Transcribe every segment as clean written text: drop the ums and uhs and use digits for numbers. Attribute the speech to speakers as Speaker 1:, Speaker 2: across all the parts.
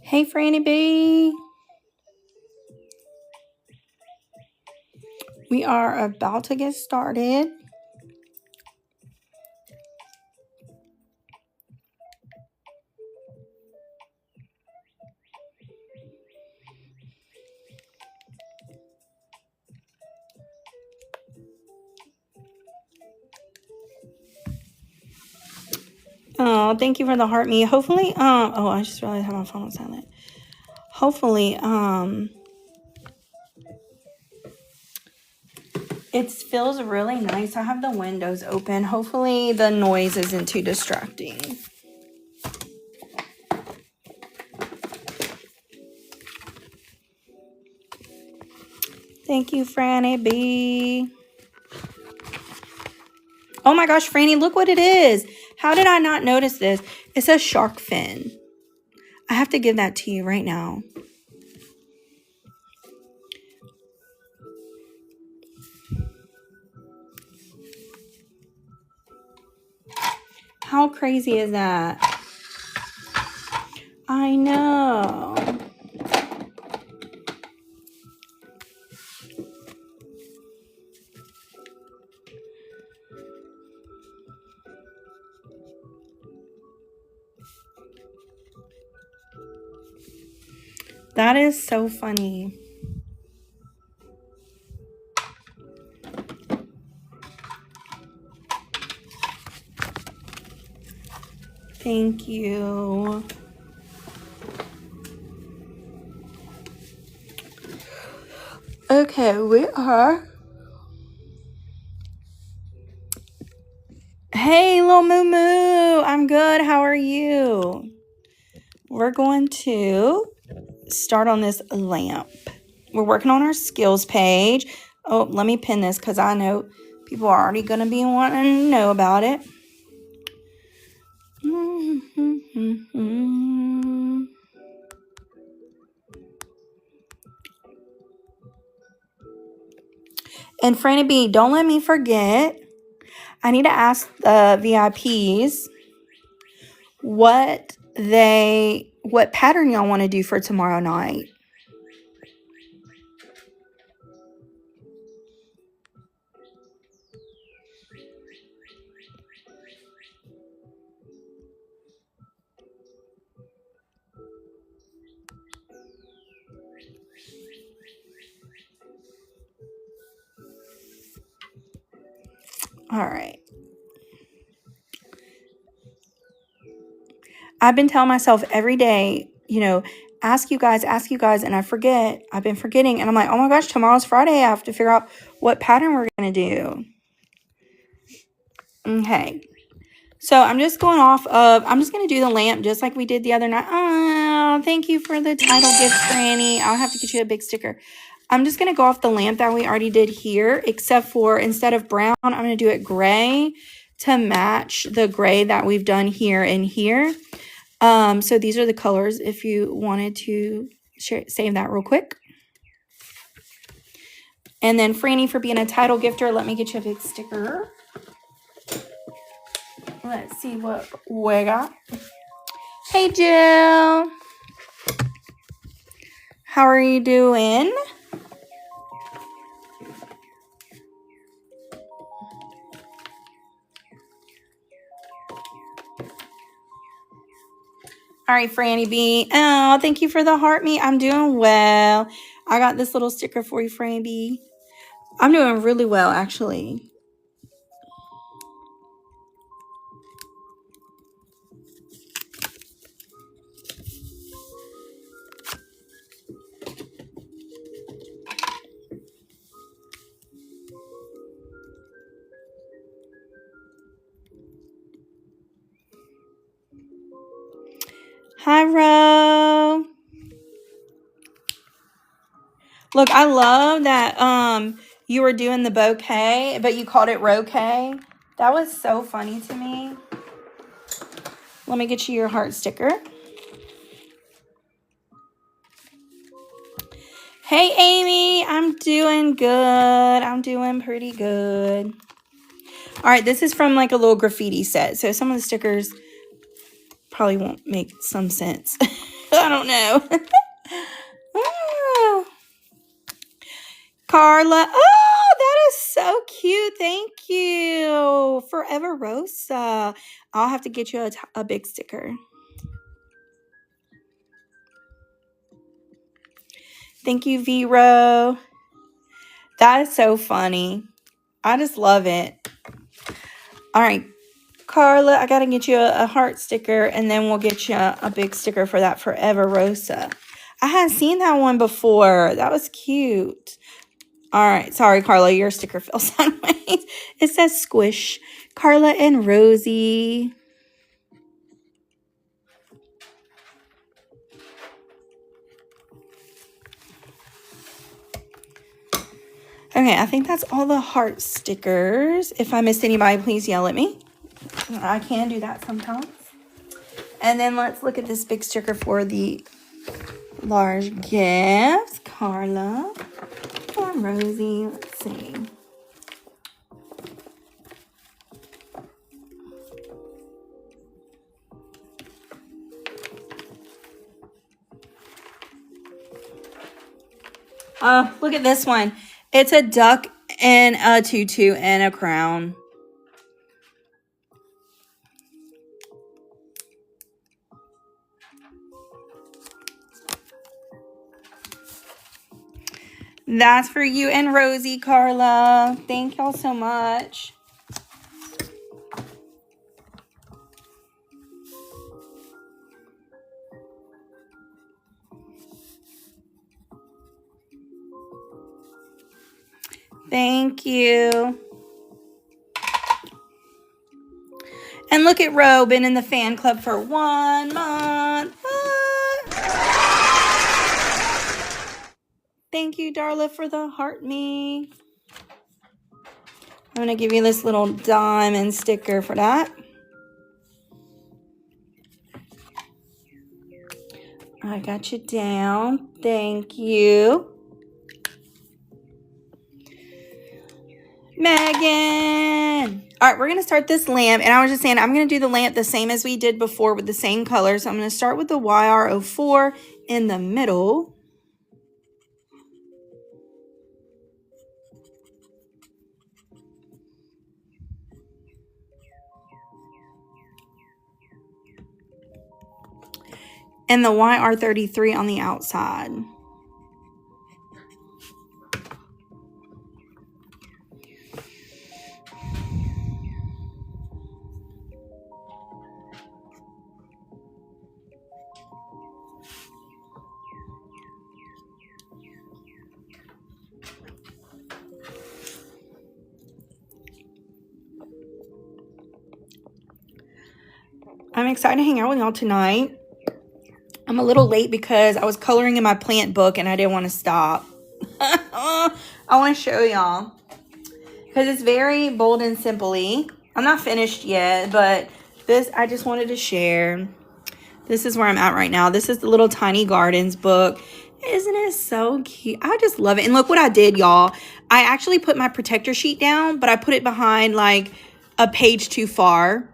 Speaker 1: Hey, Franny B. We are about to get started. Oh, thank you for the heart me. Hopefully, oh, I just realized how my phone was silent. Hopefully, it feels really nice. I have the windows open. Hopefully the noise isn't too distracting. Thank you, Franny B. Oh my gosh, Franny, look what it is. How did I not notice this? It's a shark fin. I have to give that to you right now. How crazy is that? I know. That is so funny. Thank you. Okay, we are. Hey, little Moo Moo. I'm good. How are you? We're going to start on this lamp. We're working on our skills page. Oh, let me pin this because I know people are already going to be wanting to know about it. And Franny B, don't let me forget. I need to ask the VIPs what pattern y'all want to do for tomorrow night. All right. I've been telling myself every day, ask you guys, and I forget. I've been forgetting, and I'm like, oh my gosh, tomorrow's Friday. I have to figure out what pattern we're going to do. Okay. So I'm just going off of, I'm just going to do the lamp just like we did the other night. Oh, thank you for the title gift, Franny. I'll have to get you a big sticker. I'm just going to go off the lamp that we already did here, except for instead of brown, I'm going to do it gray to match the gray that we've done here and here. So these are the colors if you wanted to save that real quick. And then Franny, for being a title gifter, let me get you a big sticker. Let's see what we got. Hey, Jill. How are you doing? All right, Franny B. Oh, thank you for the heart me. I'm doing well. I got this little sticker for you, Franny B. I'm doing really well, actually. Hi, Ro. Look, I love that you were doing the bouquet, but you called it Roquet. That was so funny to me. Let me get you your heart sticker. Hey, Amy. I'm doing good. I'm doing pretty good. All right, this is from like a little graffiti set. So some of the stickers probably won't make some sense. I don't know. Oh. Carla. Oh, that is so cute. Thank you. Forever Rosa. I'll have to get you a big sticker. Thank you, Vero. That is so funny. I just love it. All right, Carla, I got to get you a heart sticker, and then we'll get you a big sticker for that Forever Rosa. I hadn't seen that one before. That was cute. All right. Sorry, Carla. Your sticker fell sideways. It says squish. Carla and Rosie. Okay, I think that's all the heart stickers. If I missed anybody, please yell at me. I can do that sometimes. And then let's look at this big sticker for the large gifts. Carla and Rosie. Let's see. Look at this one. It's a duck and a tutu and a crown. That's for you and Rosie, Carla. Thank y'all so much. Thank you. And look at Ro, been in the fan club for 1 month. Thank you, Darla, for the heart me. I'm going to give you this little diamond sticker for that. I got you down. Thank you. Megan. All right, we're going to start this lamp. And I was just saying, I'm going to do the lamp the same as we did before with the same color. So I'm going to start with the YR04 in the middle. And the YR33 on the outside. I'm excited to hang out with y'all tonight. I'm a little late because I was coloring in my plant book and I didn't want to stop. I want to show y'all because it's very bold and simply. I'm not finished yet, but this I just wanted to share. This is where I'm at right now. This is the little Tiny Gardens book. Isn't it so cute? I just love it. And look what I did, y'all. I actually put my protector sheet down, but I put it behind like a page too far.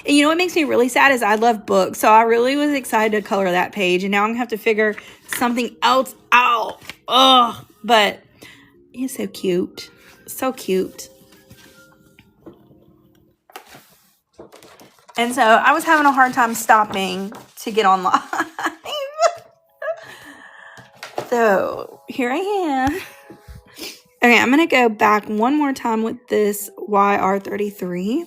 Speaker 1: And you know what makes me really sad is I love books. So I really was excited to color that page. And now I'm going to have to figure something else out. Ugh. But it's so cute. So cute. And so I was having a hard time stopping to get on live. So here I am. Okay, I'm going to go back one more time with this YR33.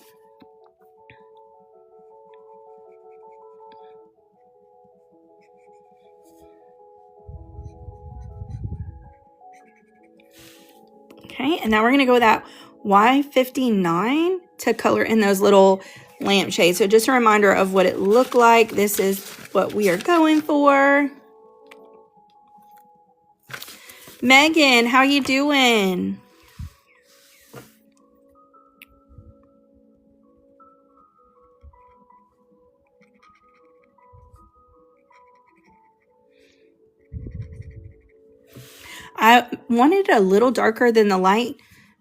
Speaker 1: Okay, and now we're going to go with that Y59 to color in those little lampshades. So just a reminder of what it looked like. This is what we are going for. Megan, how you doing? I wanted it a little darker than the light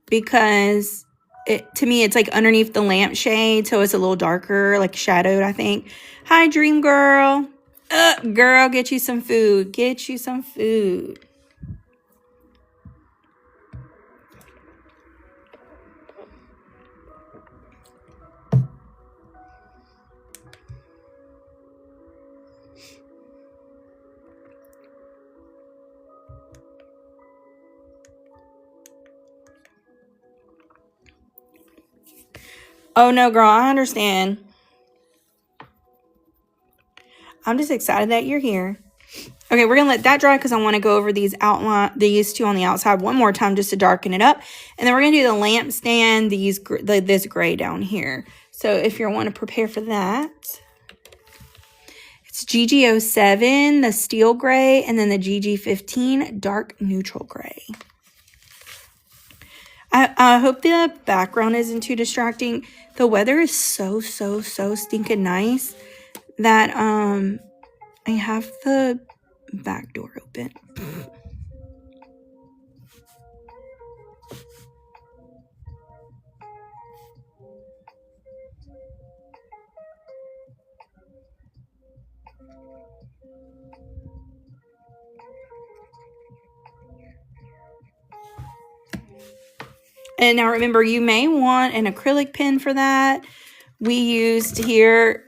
Speaker 1: because to me it's like underneath the lampshade, so it's a little darker, like shadowed, I think. Hi, Dream Girl. Girl, get you some food. Get you some food. Oh no, girl, I understand. I'm just excited that you're here. Okay, we're gonna let that dry because I want to go over these two on the outside one more time just to darken it up, and then we're gonna do the lampstand. This gray down here. So if you want to prepare for that, it's GG07, the steel gray, and then the GG15 dark neutral gray. I hope the background isn't too distracting. The weather is so stinking nice that I have the back door open. And now remember, you may want an acrylic pen for that. We used here,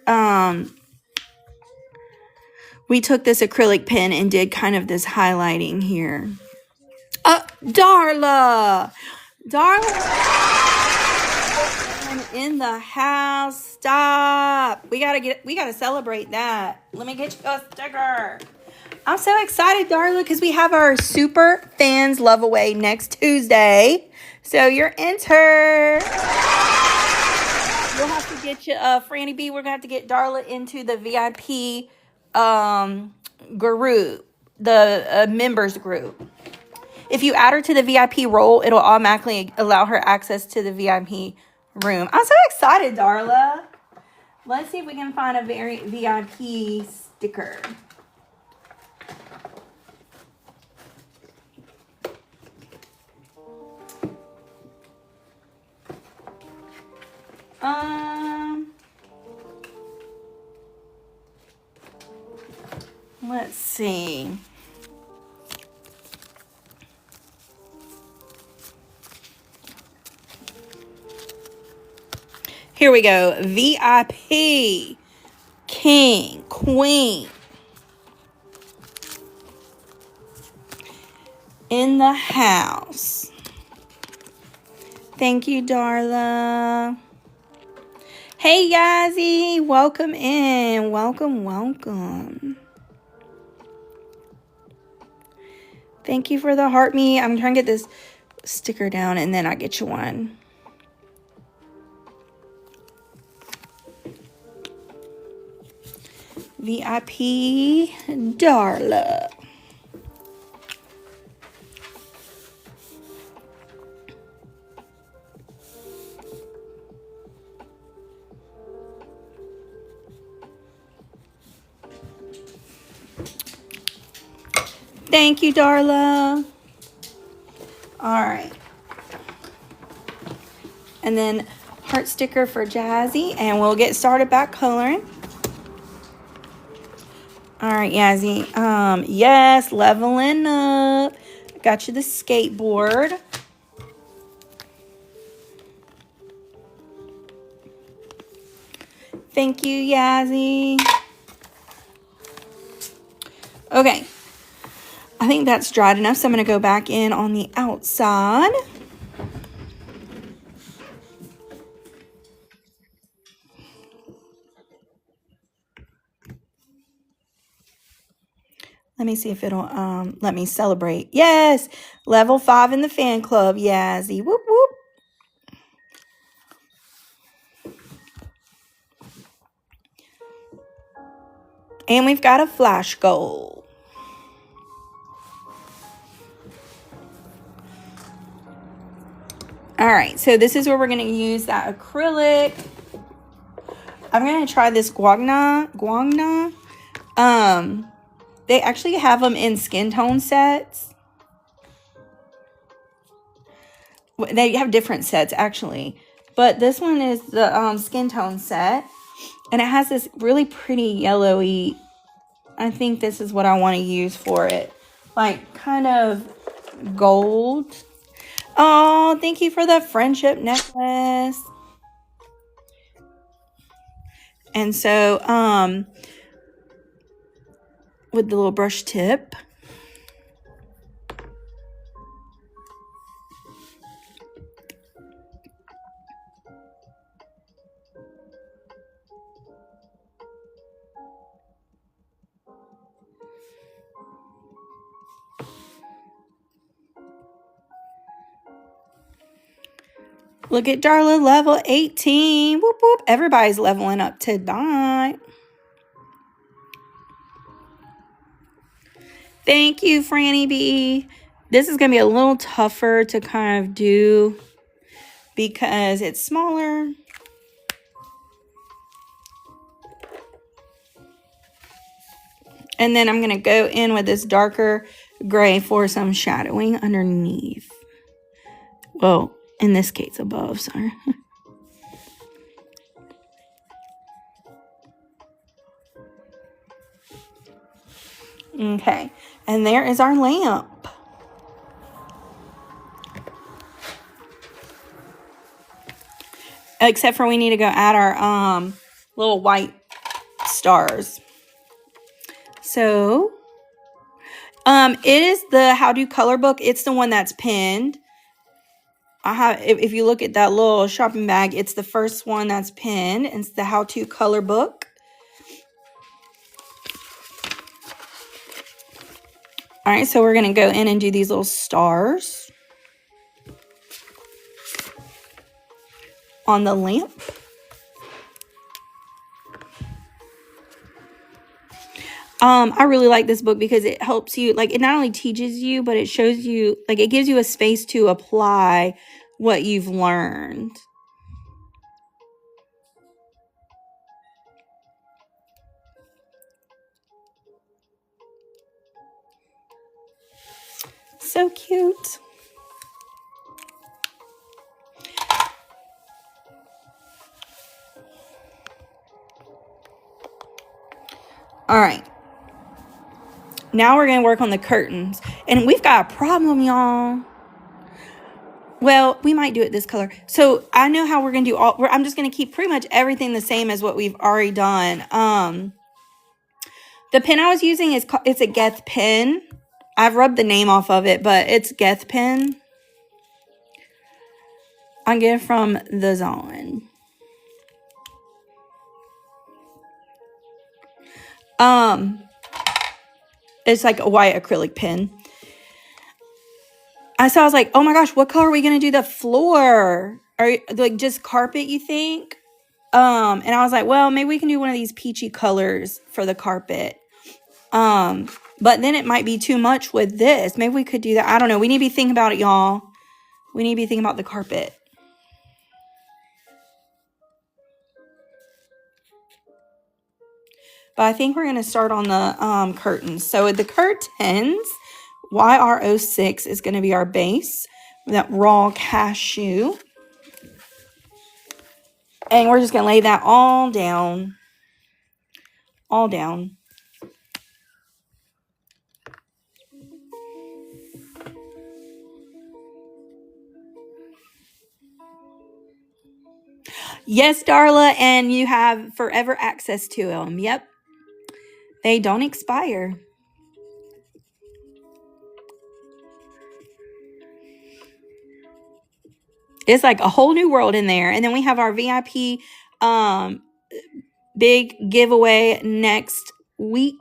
Speaker 1: we took this acrylic pen and did kind of this highlighting here. Darla! Darla in the house. Stop. We gotta celebrate that. Let me get you a sticker. I'm so excited, Darla, because we have our Super Fans Love Away next Tuesday. So you're entered. We'll have to get you, Franny B, we're going to have to get Darla into the VIP group, the members group. If you add her to the VIP role, it'll automatically allow her access to the VIP room. I'm so excited, Darla. Let's see if we can find a very VIP sticker. Let's see. Here we go. VIP. King. Queen. In the house. Thank you, Darla. Hey, Yazzie. Welcome in. Welcome. Thank you for the heart me. I'm trying to get this sticker down and then I get you one. VIP Darla. Thank you, Darla. All right. And then heart sticker for Jazzy. And we'll get started back coloring. All right, Yazzie. Yes, leveling up. Got you the skateboard. Thank you, Yazzie. Okay. I think that's dried enough, so I'm going to go back in on the outside. Let me see if it'll let me celebrate. Yes, level 5 in the fan club, Yazzie. Whoop, whoop. And we've got a flash gold. All right, so this is where we're going to use that acrylic. I'm going to try this Guangna. They actually have them in skin tone sets. They have different sets, actually. But this one is the skin tone set. And it has this really pretty yellowy. I think this is what I want to use for it. Like, kind of gold. Oh, thank you for the friendship necklace. And so, with the little brush tip. Look at Darla, level 18. Whoop, whoop. Everybody's leveling up tonight. Thank you, Franny B. This is going to be a little tougher to kind of do because it's smaller. And then I'm going to go in with this darker gray for some shadowing underneath. Well, in this case, above, sorry. Okay, and there is our lamp. Except for we need to go add our little white stars. So, it is the How Do Color book. It's the one that's pinned. If you look at that little shopping bag, it's the first one that's pinned. It's the How To Color book. All right, so we're going to go in and do these little stars on the lamp. I really like this book because it helps you, like, it not only teaches you, but it shows you, like, it gives you a space to apply what you've learned. So cute. All right. Now we're going to work on the curtains. And we've got a problem, y'all. Well, we might do it this color. So I know how we're going to do all. I'm just going to keep pretty much everything the same as what we've already done. The pen I was using it's a Geth pen. I've rubbed the name off of it, but it's Geth pen. I get it from the Zon. It's like a white acrylic pen. So I was like, oh my gosh, what color are we going to do the floor? Are like just carpet, you think? And I was like, well, maybe we can do one of these peachy colors for the carpet. But then it might be too much with this. Maybe we could do that. I don't know. We need to be thinking about it, y'all. We need to be thinking about the carpet. But I think we're going to start on the curtains. So with the curtains, YR06 is going to be our base. That raw cashew. And we're just going to lay that all down. All down. Yes, Darla, and you have forever access to them. Yep. They don't expire. It's like a whole new world in there. And then we have our VIP big giveaway next week.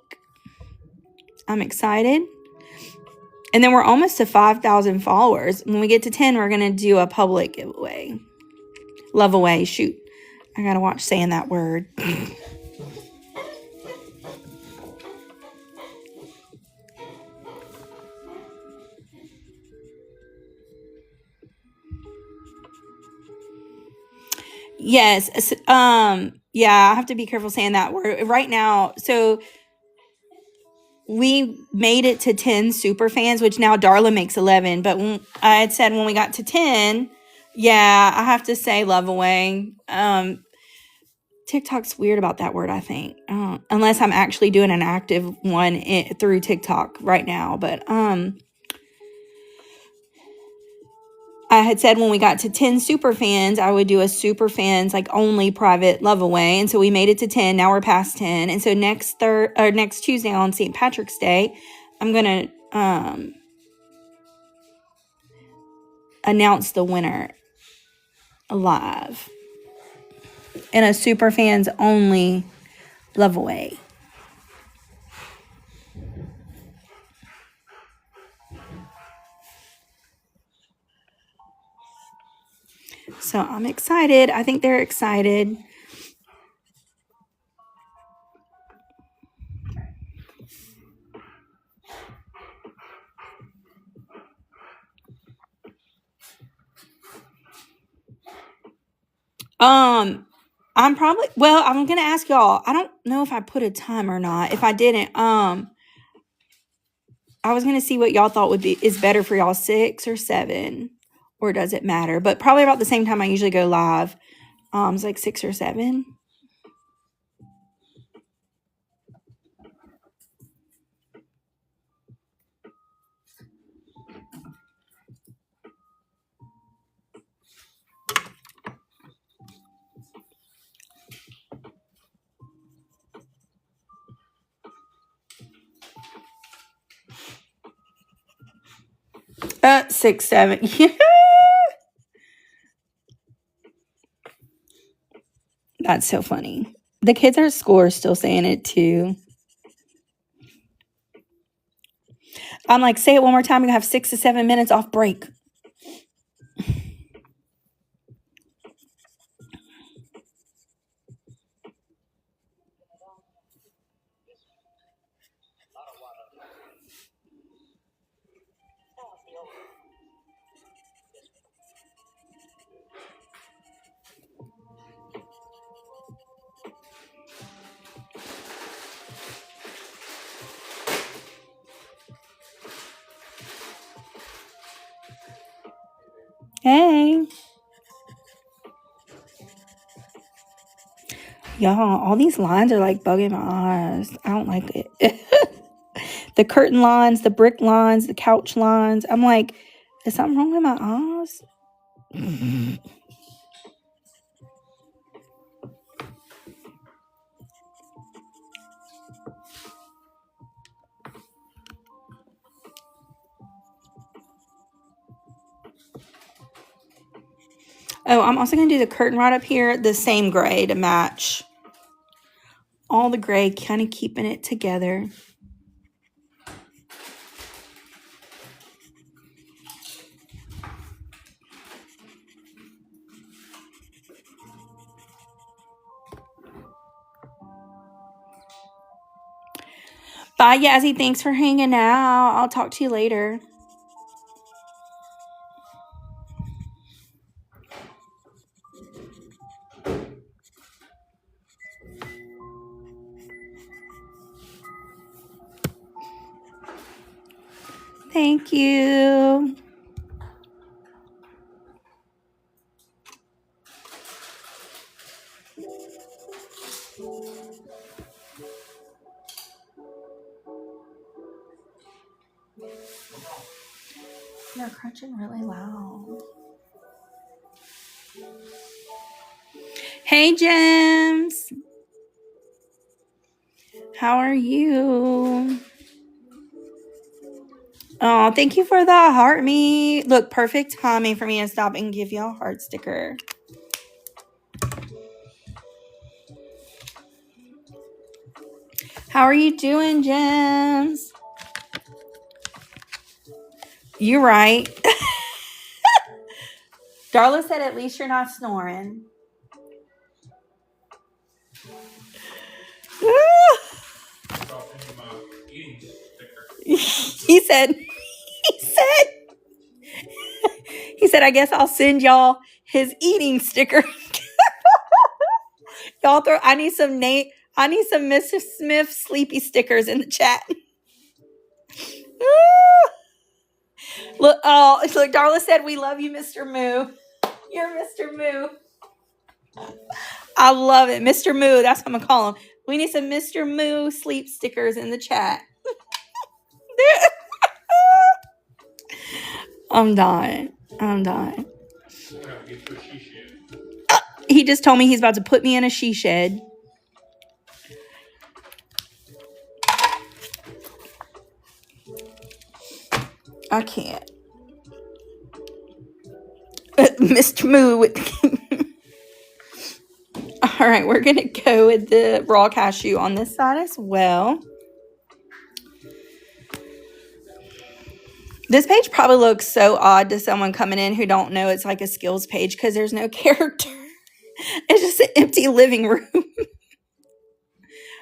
Speaker 1: I'm excited. And then we're almost to 5,000 followers. When we get to 10, we're going to do a public giveaway. Love away. Shoot. I got to watch saying that word. Yes. Yeah, I have to be careful saying that. We're right now. So we made it to 10 super fans, which now Darla makes 11. But when I had said when we got to 10, yeah, I have to say love away. TikTok's weird about that word, I think. Unless I'm actually doing an active one through TikTok right now. But I had said when we got to 10 super fans, I would do a super fans like only private love away. And so we made it to 10. Now we're past 10. And so next Tuesday on St. Patrick's Day, I'm going to announce the winner live in a super fans only love away. So I'm excited. I think they're excited. I'm going to ask y'all. I don't know if I put a time or not. If I didn't, I was going to see what y'all thought is better for y'all, 6 or 7, or does it matter? But probably about the same time I usually go live. It's like 6 or 7. Uh, 6, 7. That's so funny. The kids at school are still saying it too. I'm like, say it one more time. You have 6 to 7 minutes off break. Hey. Y'all, all these lines are like bugging my eyes. I don't like it. The curtain lines, the brick lines, the couch lines. I'm like, is something wrong with my eyes? Oh, I'm also going to do the curtain right up here, the same gray to match all the gray, kind of keeping it together. Bye, Yazzie. Thanks for hanging out. I'll talk to you later. Thank you. They're crunching really loud. Hey, Gems. How are you? Oh, thank you for the heart me. Look, perfect timing for me to stop and give you a heart sticker. How are you doing, Gems? You're right. Darla said at least you're not snoring. He said, I guess I'll send y'all his eating sticker. Y'all throw, I need some Mr. Smith sleepy stickers in the chat. Look, Darla said, we love you, Mr. Moo. You're Mr. Moo. I love it. Mr. Moo, that's what I'm going to call him. We need some Mr. Moo sleep stickers in the chat. I'm dying. He just told me he's about to put me in a she shed. I can't. Mr. Moo with all right, we're going to go with the raw cashew on this side as well. This page probably looks so odd to someone coming in who don't know it's like a skills page because there's no character. It's just an empty living room.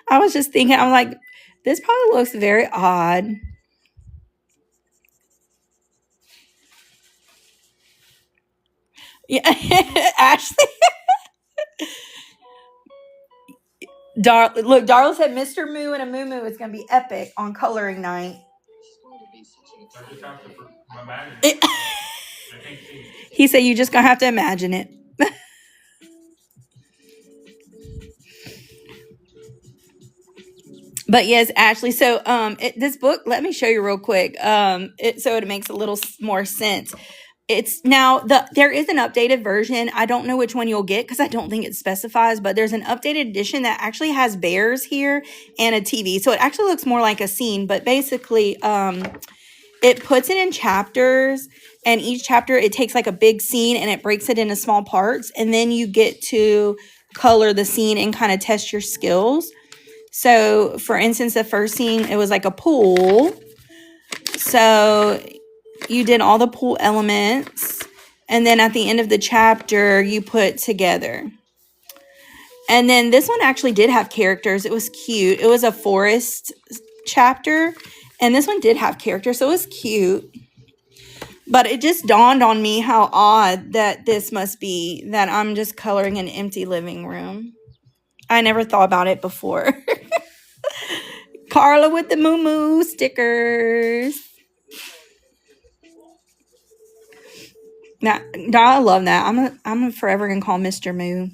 Speaker 1: I was just thinking, I'm like, this probably looks very odd. Yeah, Ashley. Look, Darla said Mr. Moo and a Moo Moo is going to be epic on coloring night. He said you just going to have to imagine it. But yes, Ashley. So this book, let me show you real quick. So it makes a little more sense. It's now there is an updated version. I don't know which one you'll get because I don't think it specifies, but there's an updated edition that actually has bears here and a TV. So it actually looks more like a scene, but basically it puts it in chapters, and each chapter it takes like a big scene and it breaks it into small parts, and then you get to color the scene and kind of test your skills. So for instance, the first scene, it was like a pool. So you did all the pool elements, and then at the end of the chapter, you put together. And then this one actually did have characters. It was cute. It was a forest chapter, and this one did have characters, so it was cute. But it just dawned on me how odd that this must be, that I'm just coloring an empty living room. I never thought about it before. Carla with the Moo Moo stickers. Now, I love that. I'm forever gonna call Mr. Moo.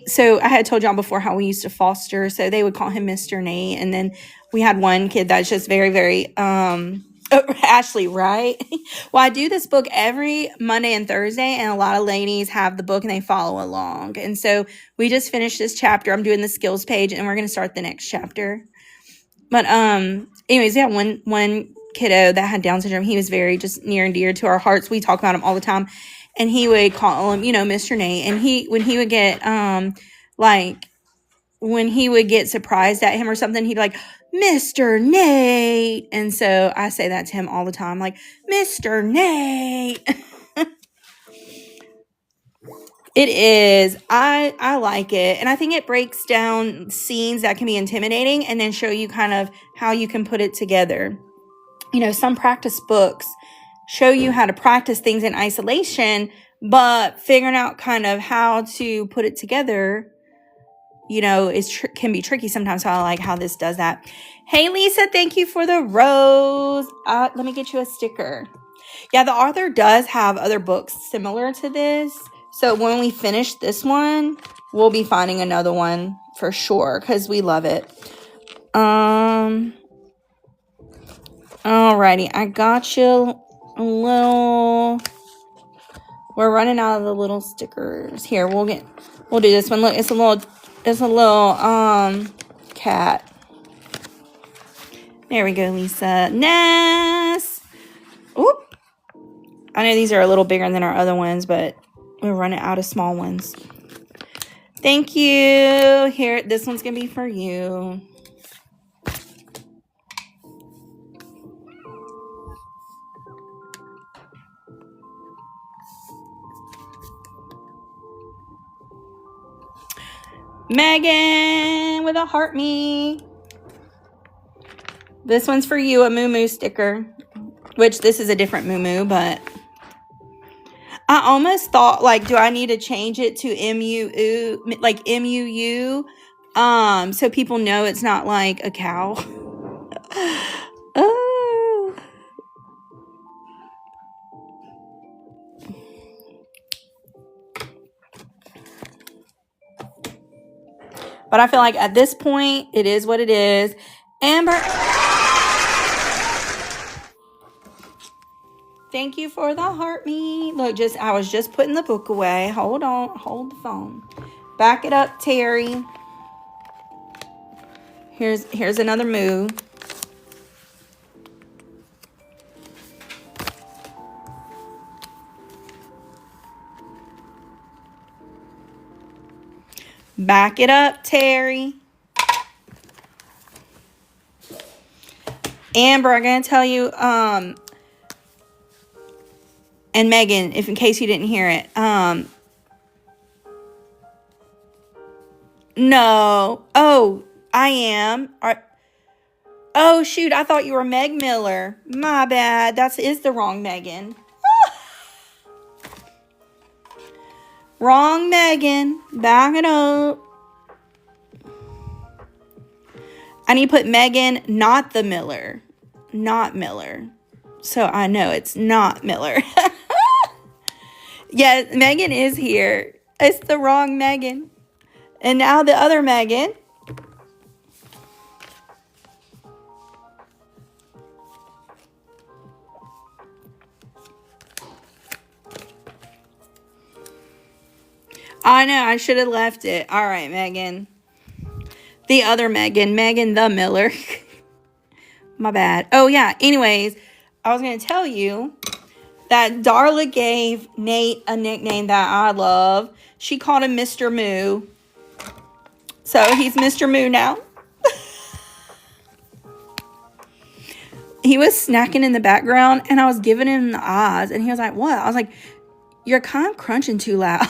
Speaker 1: So I had told y'all before how we used to foster, so they would call him Mr. Nate, and then we had one kid that's just very, very Ashley, right? Well, I do this book every Monday and Thursday, and a lot of ladies have the book and they follow along. And so we just finished this chapter. I'm doing the skills page, and we're gonna start the next chapter. But anyways, yeah, one kiddo that had Down syndrome, he was very just near and dear to our hearts. We talk about him all the time, and he would call him, Mr. Nate. And when he would get when he would get surprised at him or something, he'd be like, Mr. Nate. And so I say that to him all the time, like, Mr. Nate. It is. I like it. And I think it breaks down scenes that can be intimidating and then show you kind of how you can put it together. Some practice books show you how to practice things in isolation, but figuring out kind of how to put it together, can be tricky sometimes. So I like how this does that. Hey, Lisa, thank you for the rose. Let me get you a sticker. Yeah, the author does have other books similar to this. So when we finish this one, we'll be finding another one for sure because we love it. Alrighty, I got you a little. We're running out of the little stickers. Here, we'll do this one. Look, it's a little cat. There we go, Lisa. Ness. Oop. I know these are a little bigger than our other ones, but we're running out of small ones. Thank you. Here, this one's gonna be for you. Megan with a heart me. This one's for you, a Moo Moo sticker. Which this is a different Moo Moo, but I almost thought, like, do I need to change it to MUU, like MUU, so people know it's not like a cow. Oh. But I feel like at this point, it is what it is. Amber, thank you for the heart me. Look, I was just putting the book away. Hold on, hold the phone. Back it up, Terry. Here's another move. Back it up, Terry. Amber, I'm going to tell you, and Megan, if in case you didn't hear it, no. Oh, I am. Oh, shoot, I thought you were Meg Miller. My bad. Is the wrong Megan. Wrong Megan. Back it up. I need to put Megan, not the Miller. Not Miller. So I know it's not Miller. Yeah, Megan is here. It's the wrong Megan. And now the other Megan. I know, I should have left it. All right, Megan. The other Megan. Megan the Miller. My bad. Oh, yeah. Anyways, I was going to tell you that Darla gave Nate a nickname that I love. She called him Mr. Moo. So he's Mr. Moo now. He was snacking in the background, and I was giving him the eyes, and he was like, what? I was like, you're kind of crunching too loud.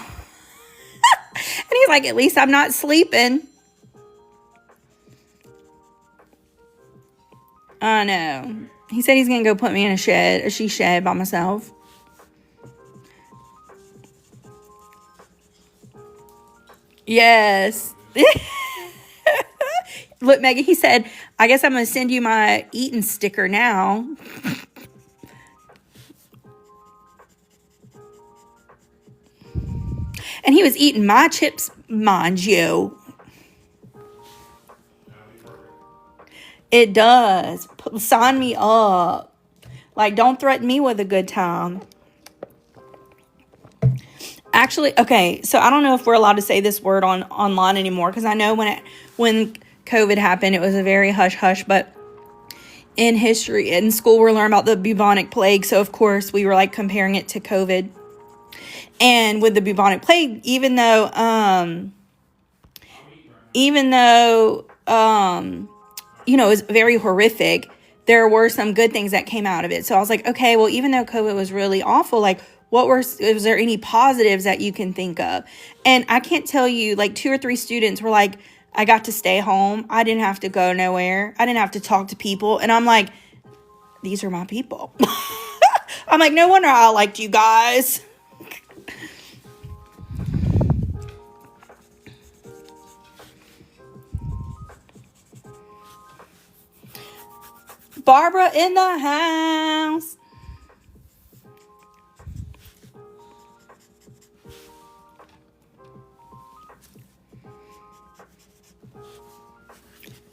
Speaker 1: And he's like, at least I'm not sleeping. I know. He said he's going to go put me in a she shed by myself. Yes. Look, Megan, he said, I guess I'm going to send you my eating sticker now. And he was eating my chips, mind you. It does. Sign me up. Like, don't threaten me with a good time. Actually, okay, so I don't know if we're allowed to say this word online anymore, because I know when COVID happened, it was a very hush-hush, but in history, in school, we're learning about the bubonic plague, so of course, we were, like, comparing it to COVID. And with the bubonic plague, even though, you know, it was very horrific, there were some good things that came out of it. So I was like, okay, well, even though COVID was really awful, like, was there any positives that you can think of? And I can't tell you, like, 2 or 3 students were like, I got to stay home. I didn't have to go nowhere. I didn't have to talk to people. And I'm like, these are my people. I'm like, no wonder I liked you guys. Barbara in the house.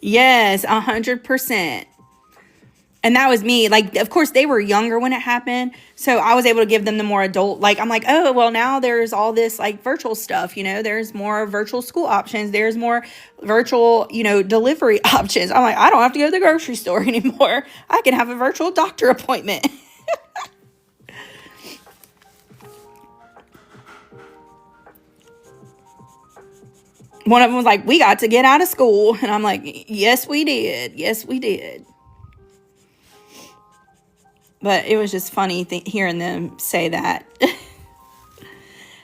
Speaker 1: Yes, 100%. And that was me. Like, of course, they were younger when it happened. So I was able to give them the more adult, like, I'm like, oh, well, now there's all this, like, virtual stuff, you know, there's more virtual school options. There's more virtual, you know, delivery options. I'm like, I don't have to go to the grocery store anymore. I can have a virtual doctor appointment. One of them was like, we got to get out of school. And I'm like, yes, we did. Yes, we did. But it was just funny hearing them say that.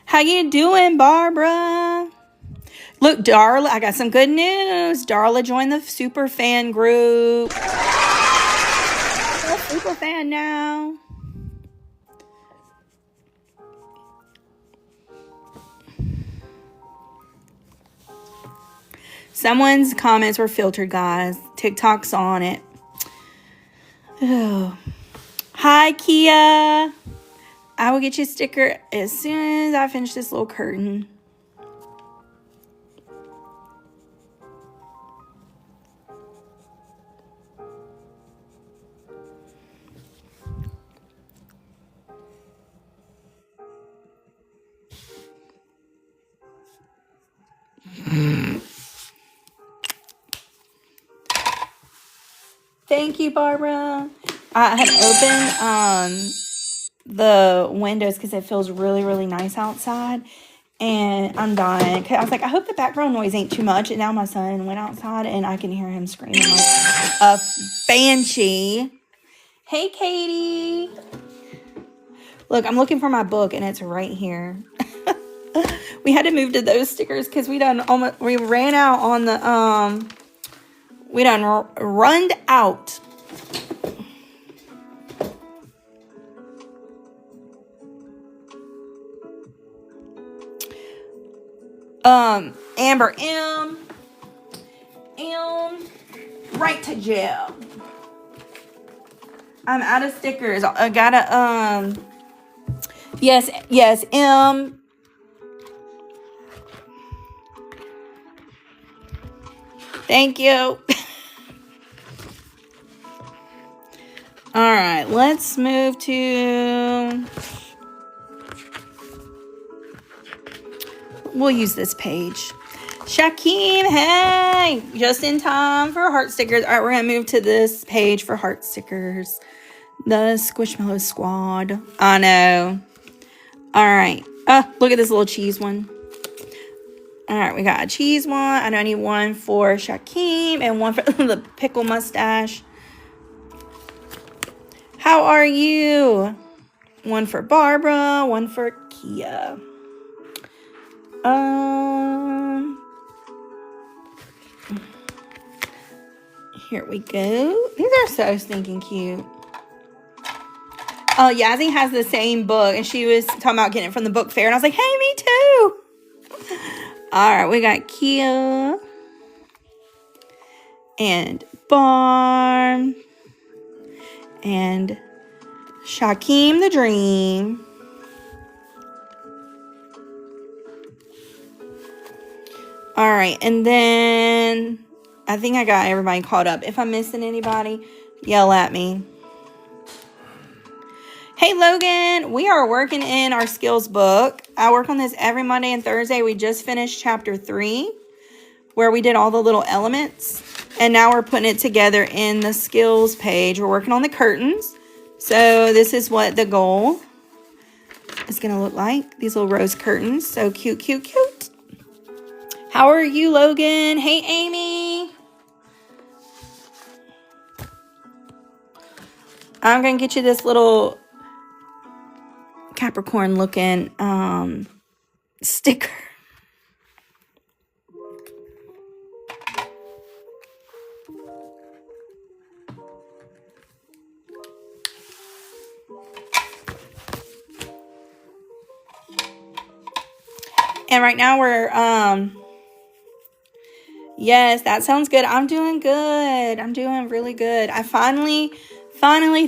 Speaker 1: How you doing, Barbara? Look, Darla, I got some good news. Darla joined the super fan group. I'm a super fan now. Someone's comments were filtered, guys. TikTok's on it. Oh. Hi, Kia. I will get you a sticker as soon as I finish this little curtain. Thank you, Barbara. I had opened the windows because it feels really, really nice outside. And I'm dying. I was like, I hope the background noise ain't too much. And now my son went outside and I can hear him screaming like a banshee. Hey, Katie. Look, I'm looking for my book and it's right here. We had to move to those stickers because we ran out on the we done runned out. Amber M, right to jail. I'm out of stickers. I gotta yes, M. Thank you. All right, let's move to. We'll use this page. Shakeem, hey! Just in time for heart stickers. All right, we're going to move to this page for heart stickers. The Squishmallow Squad. I know. All right. Look at this little cheese one. All right, we got a cheese one. I know I need one for Shakeem and one for the pickle mustache. How are you? One for Barbara, one for Kia. Here we go. These are so stinking cute. Oh, Yazzie has the same book, and she was talking about getting it from the book fair, and I was like, hey, me too. All right, we got Kia and Barn and Shakeem the Dream. All right, and then I think I got everybody caught up. If I'm missing anybody, yell at me. Hey, Logan, we are working in our skills book. I work on this every Monday and Thursday. We just finished chapter 3, where we did all the little elements. And now we're putting it together in the skills page. We're working on the curtains. So this is what the goal is going to look like. These little rose curtains. So cute, cute, cute. How are you, Logan? Hey, Amy. I'm going to get you this little Capricorn looking sticker. And right now we're yes, that sounds good. I'm doing good. I'm doing really good. I finally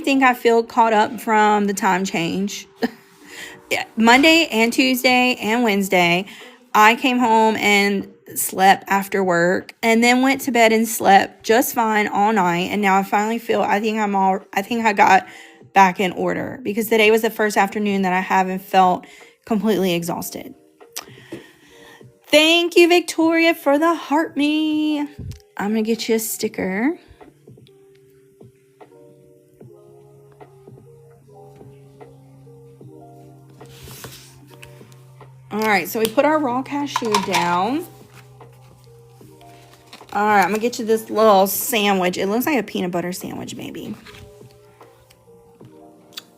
Speaker 1: think I feel caught up from the time change. Monday and Tuesday and Wednesday, I came home and slept after work and then went to bed and slept just fine all night. And now I finally feel, I think I got back in order because today was the first afternoon that I haven't felt completely exhausted. Thank you, Victoria, for the heart me. I'm going to get you a sticker. All right, so we put our raw cashew down. All right, I'm going to get you this little sandwich. It looks like a peanut butter sandwich, maybe.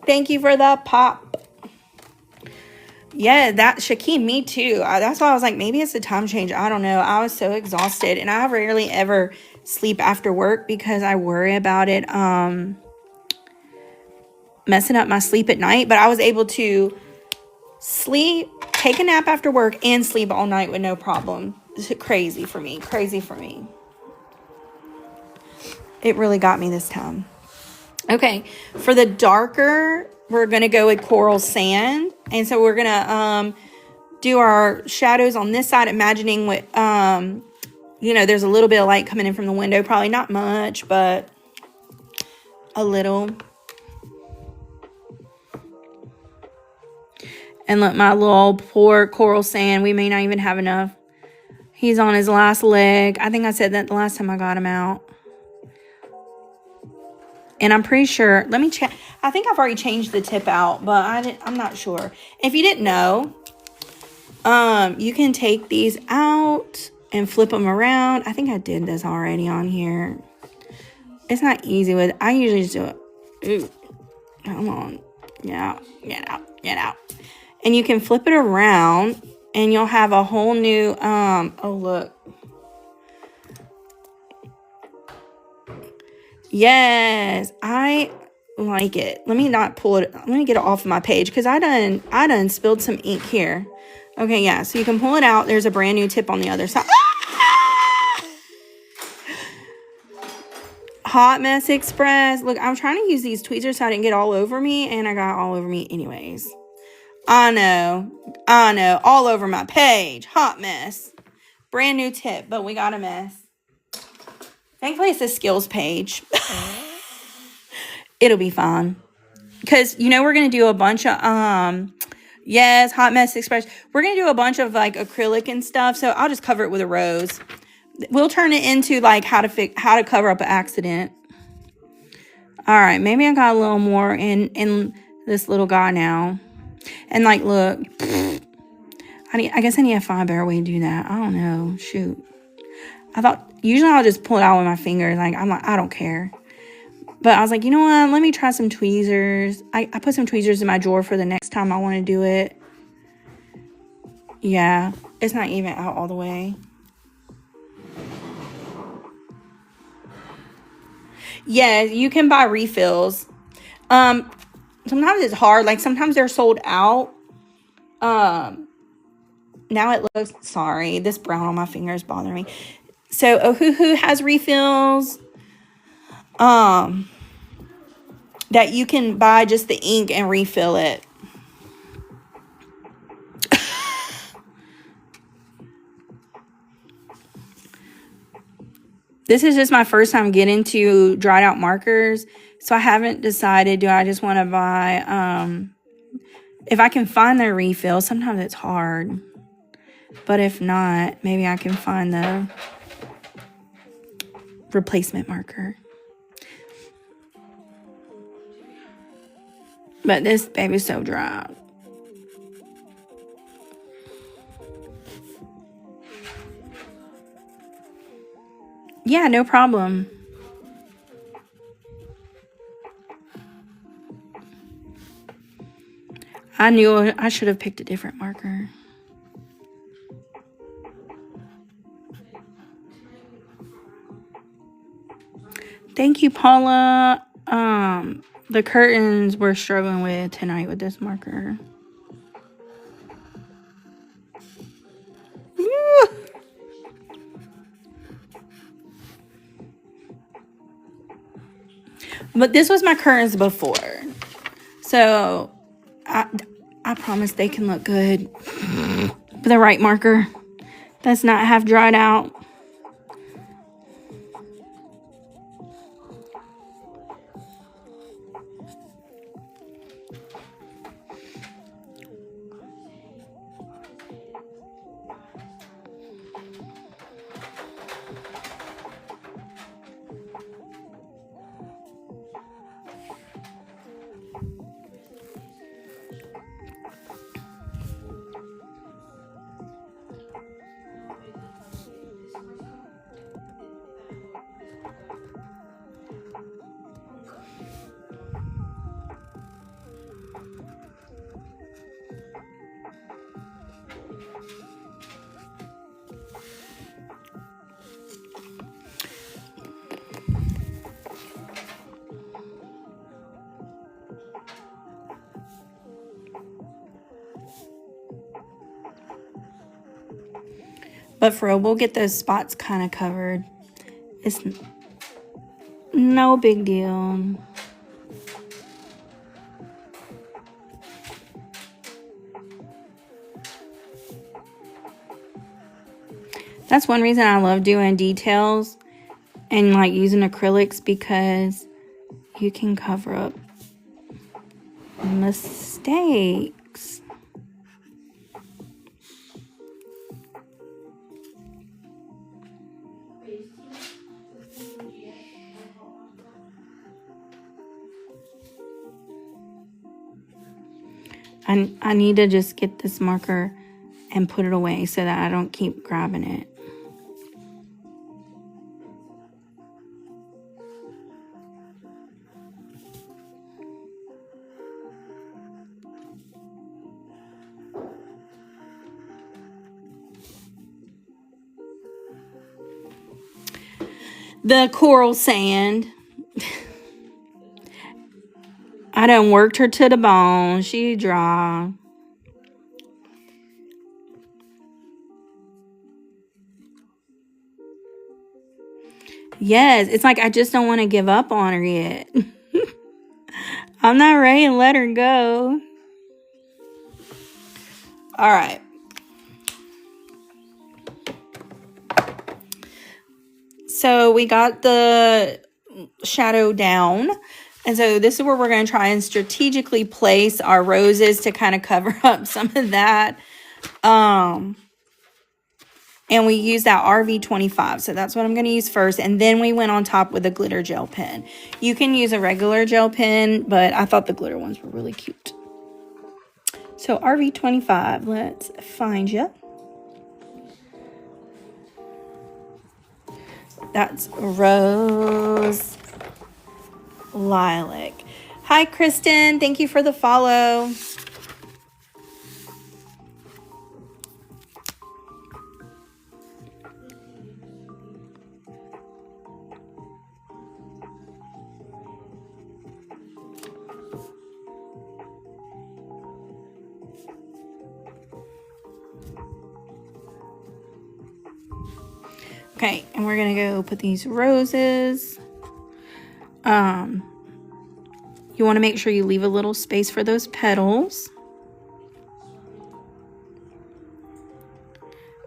Speaker 1: Thank you for the pop. Yeah, that Shakeem, me too. That's why I was like, maybe it's a time change. I don't know. I was so exhausted, and I rarely ever sleep after work because I worry about it messing up my sleep at night. But I was able to sleep, take a nap after work, and sleep all night with no problem. crazy for me. Crazy for me. It really got me this time. Okay, for the darker, we're going to go with coral sand. And so we're going to do our shadows on this side, imagining what, there's a little bit of light coming in from the window. Probably not much, but a little. And look, my little poor coral sand, we may not even have enough. He's on his last leg. I think I said that the last time I got him out. And I'm pretty sure, let me check. I think I've already changed the tip out, but I'm not sure. If you didn't know, you can take these out and flip them around. I think I did this already on here. It's not easy with, I usually just do it. Ooh, come on. Get out. And you can flip it around and you'll have a whole new, oh look. Yes, I like it. Let me not pull it. Let me get it off of my page because I done spilled some ink here. Okay, yeah. So you can pull it out. There's a brand new tip on the other side. Hot Mess Express. Look, I'm trying to use these tweezers so I didn't get all over me, and I got all over me anyways. I know. All over my page. Hot mess. Brand new tip, but we got a mess. Thankfully, it's a skills page. It'll be fine. Because, we're going to do a bunch of, Hot Mess Express. We're going to do a bunch of, like, acrylic and stuff. So, I'll just cover it with a rose. We'll turn it into, like, how to cover up an accident. All right. Maybe I got a little more in this little guy now. And, like, look. I guess I need to find a better way to do that. I don't know. Shoot. I thought, usually I'll just pull it out with my fingers. Like, I'm like, I don't care. But I was like, you know what? Let me try some tweezers. I put some tweezers in my drawer for the next time I want to do it. Yeah. It's not even out all the way. Yeah, you can buy refills. Sometimes it's hard. Like, sometimes they're sold out. Now it looks, sorry, this brown on my finger is bothering me. So Ohuhu has refills that you can buy just the ink and refill it. This is just my first time getting to dried out markers, so I haven't decided, do I just want to buy, if I can find their refill. Sometimes it's hard, but if not, maybe I can find the replacement marker. But this baby's so dry. Yeah, no problem. I knew I should have picked a different marker. Thank you, Paula. The curtains we're struggling with tonight with this marker. But this was my curtains before. So I promise they can look good with the right marker that's not half dried out. But for real, we'll get those spots kind of covered. It's no big deal. That's one reason I love doing details and like using acrylics, because you can cover up mistakes. I need to just get this marker and put it away so that I don't keep grabbing it. The coral sand. I done worked her to the bone. She dry. Yes, it's like I just don't want to give up on her yet. I'm not ready to let her go. All right. So we got the shadow down. And so this is where we're going to try and strategically place our roses to kind of cover up some of that. And we use that RV25. So that's what I'm going to use first. And then we went on top with a glitter gel pen. You can use a regular gel pen, but I thought the glitter ones were really cute. So RV25, let's find you. That's Rose Lilac. Hi, Kristen. Thank you for the follow. Okay, and we're gonna go put these roses. You want to make sure you leave a little space for those petals.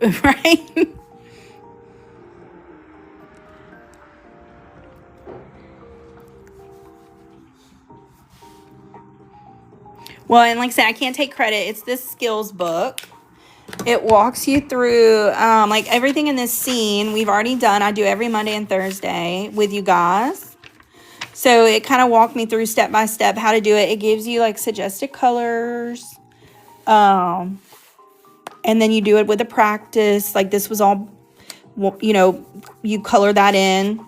Speaker 1: Right? Well, and like I said, I can't take credit. It's this skills book. It walks you through like everything in this scene we've already done. I do every Monday and Thursday with you guys. So it kind of walked me through step by step how to do it. It gives you like suggested colors. And then you do it with a practice. Like this was all, you know, you color that in.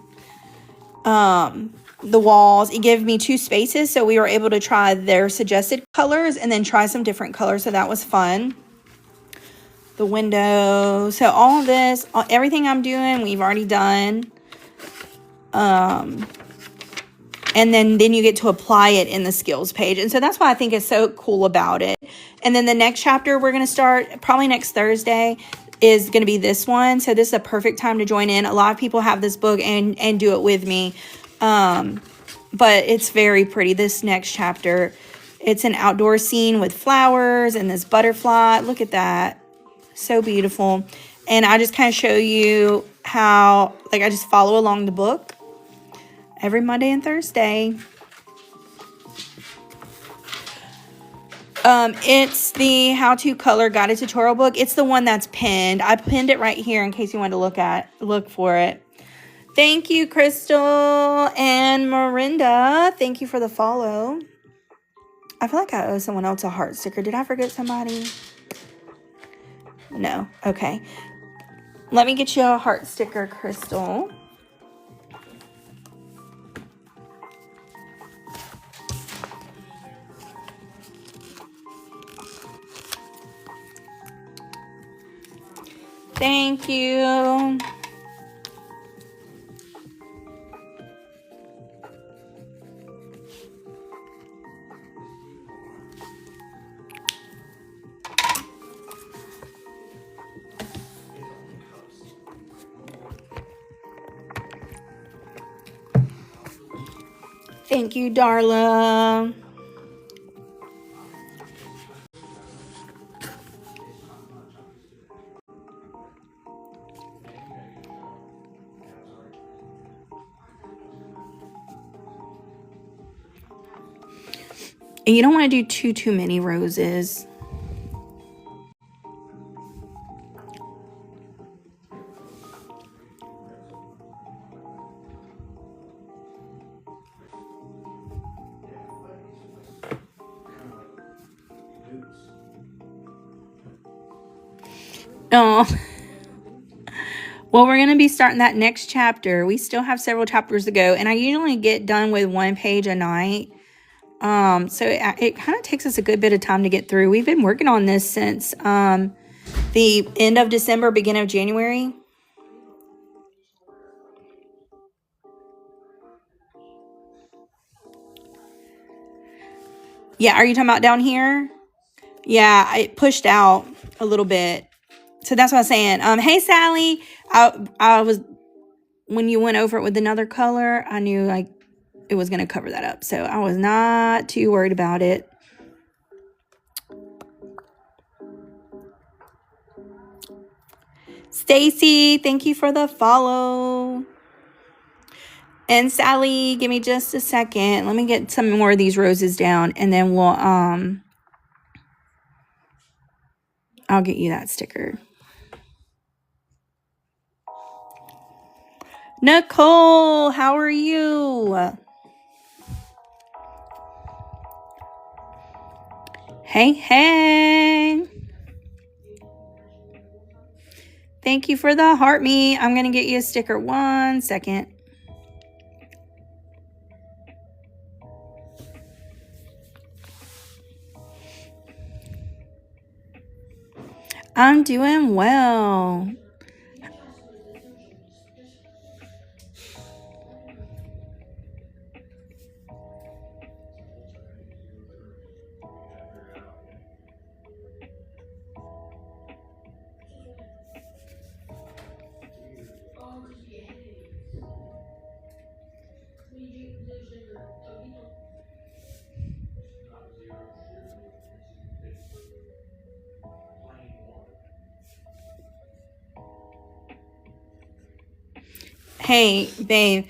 Speaker 1: The walls, it gave me 2 spaces. So we were able to try their suggested colors and then try some different colors. So that was fun. The window. So all of this, everything I'm doing, we've already done. And then you get to apply it in the skills page. And so that's why I think it's so cool about it. And then the next chapter we're going to start probably next Thursday is going to be this one. So this is a perfect time to join in. A lot of people have this book and do it with me. But it's very pretty. This next chapter, it's an outdoor scene with flowers and this butterfly. Look at that. So beautiful. And I just kind of show you how, like, I just follow along the book every Monday and Thursday. It's the How to Color Guided Tutorial book. It's the one that's pinned. I pinned it right here in case you want to look for it. Thank you, Crystal and Marinda. Thank you for the follow. I feel like I owe someone else a heart sticker. Did I forget somebody? No. Okay. Let me get you a heart sticker, Crystal. Thank you. Thank you, Darla. And you don't want to do too many roses. Oh. Well, we're going to be starting that next chapter. We still have several chapters to go, and I usually get done with 1 page a night. So it kind of takes us a good bit of time to get through. We've been working on this since the end of December, beginning of January. Yeah, are you talking about down here? Yeah, it pushed out a little bit. So that's what I was saying. Hey, Sally. I was, when you went over it with another color, I knew like it was going to cover that up. So I was not too worried about it. Stacy, thank you for the follow. And Sally, give me just a second. Let me get some more of these roses down, and then we'll I'll get you that sticker. Nicole, how are you? Hey, hey. Thank you for the heart me. I'm going to get you a sticker. 1 second. I'm doing well. Hey, babe,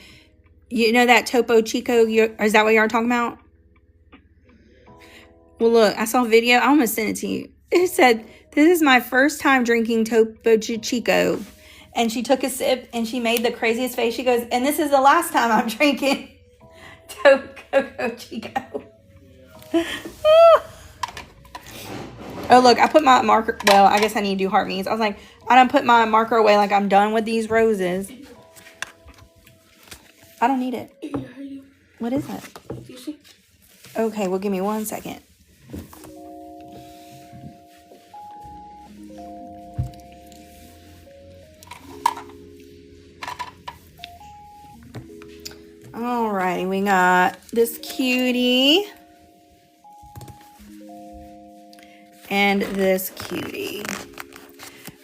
Speaker 1: you know that Topo Chico, is that what you are talking about? Well, look, I saw a video. I almost sent it to you. It said, this is my first time drinking Topo Chico. And she took a sip and she made the craziest face. She goes, and this is the last time I'm drinking Topo Chico. Oh, look, I put my marker. Well, I guess I need to do heart me's. I was like, I don't put my marker away like I'm done with these roses. I don't need it. What is it? Do you see? Okay, well, give me 1 second. Alrighty, we got this cutie. And this cutie.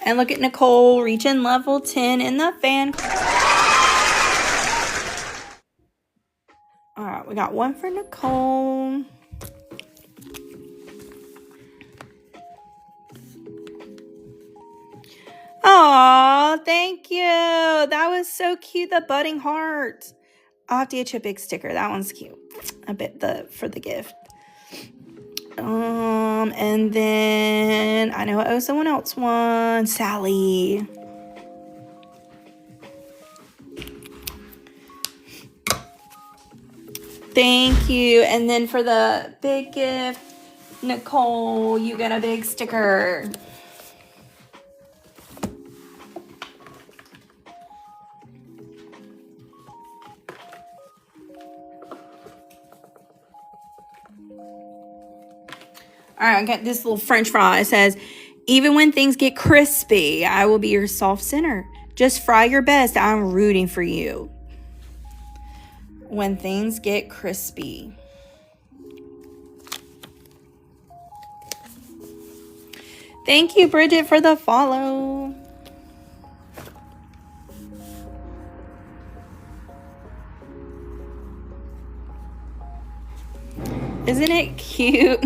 Speaker 1: And look at Nicole reaching level 10 in the fan. Alright, we got one for Nicole. Aw, thank you. That was so cute, the budding heart. I'll have to get you a big sticker. That one's cute. I bet for the gift. And then I know I owe someone else one. Sally. Thank you. And then for the big gift, Nicole, you get a big sticker. All right, I got this little French fry. It says, even when things get crispy, I will be your soft center. Just fry your best. I'm rooting for you. When things get crispy. Thank you, Bridget, for the follow. Isn't it cute?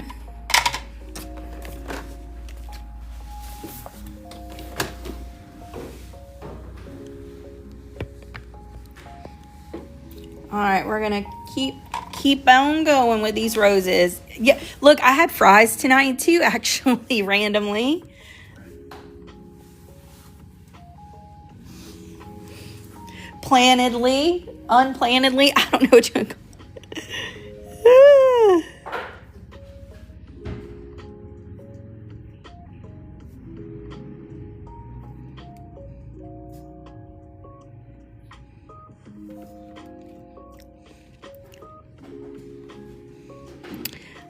Speaker 1: All right, we're gonna keep on going with these roses. Yeah, look, I had fries tonight too, actually, randomly. Plannedly, unplannedly, I don't know what you're gonna call it.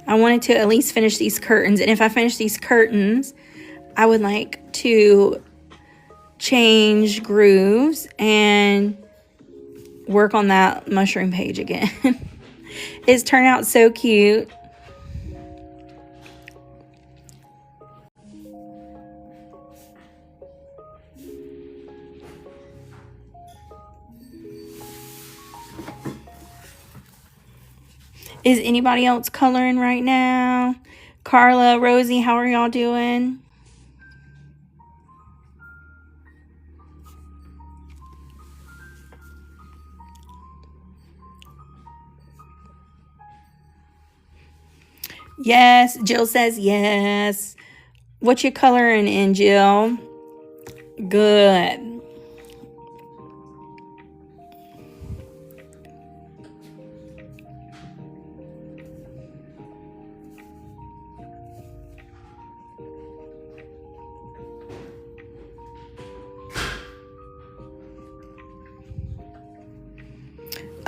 Speaker 1: I wanted to at least finish these curtains. And if I finish these curtains, I would like to change grooves and work on that mushroom page again. It's turned out so cute. Is anybody else coloring right now? Carla, Rosie, how are y'all doing? Yes, Jill says yes. What you coloring in, Jill? Good.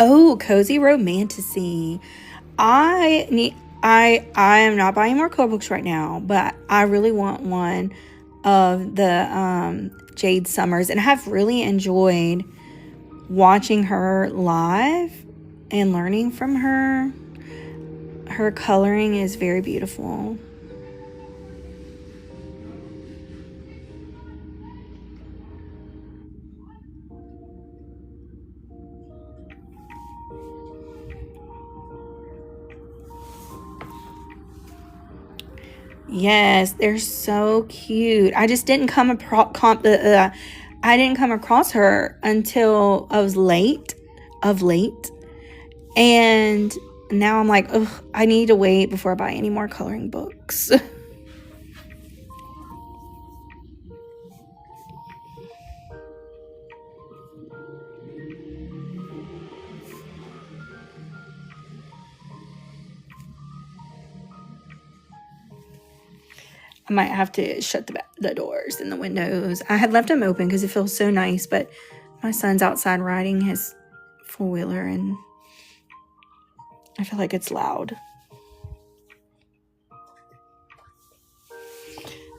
Speaker 1: Oh, Cozy Romantasy. I am not buying more color books right now, but I really want one of the Jade Summers, and I have really enjoyed watching her live and learning from her. Her coloring is very beautiful. Yes, they're so cute. I just didn't come I didn't come across her until I was late, and now I'm like, ugh, I need to wait before I buy any more coloring books. I might have to shut the doors and the windows. I had left them open because it feels so nice, but my son's outside riding his four-wheeler and I feel like it's loud.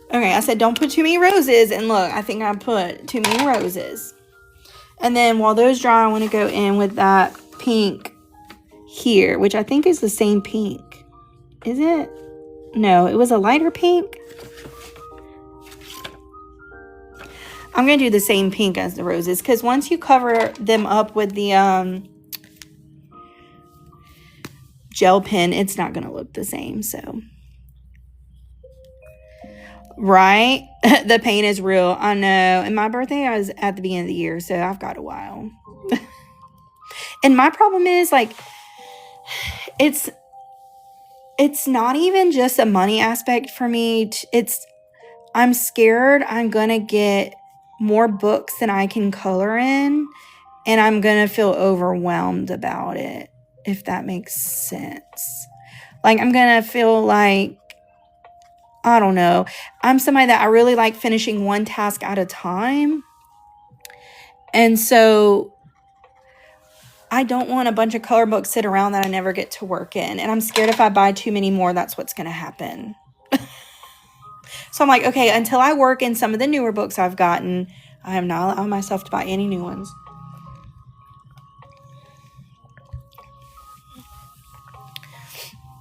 Speaker 1: Okay, I said don't put too many roses, and look, I think I put too many roses. And then while those dry, I want to go in with that pink here, which I think is the same pink. Is it? No, it was a lighter pink. I'm going to do the same pink as the roses, because once you cover them up with the gel pen, it's not going to look the same. So, right? The pain is real. I know. And my birthday was at the beginning of the year, so I've got a while. And my problem is, like, it's not even just a money aspect for me. I'm scared I'm going to get more books than I can color in, and I'm going to feel overwhelmed about it, if that makes sense. Like, I'm going to feel like, I don't know. I'm somebody that I really like finishing one task at a time. And so I don't want a bunch of color books sit around that I never get to work in. And I'm scared if I buy too many more, that's what's going to happen. So I'm like, okay, until I work in some of the newer books I've gotten, I am not allowing myself to buy any new ones.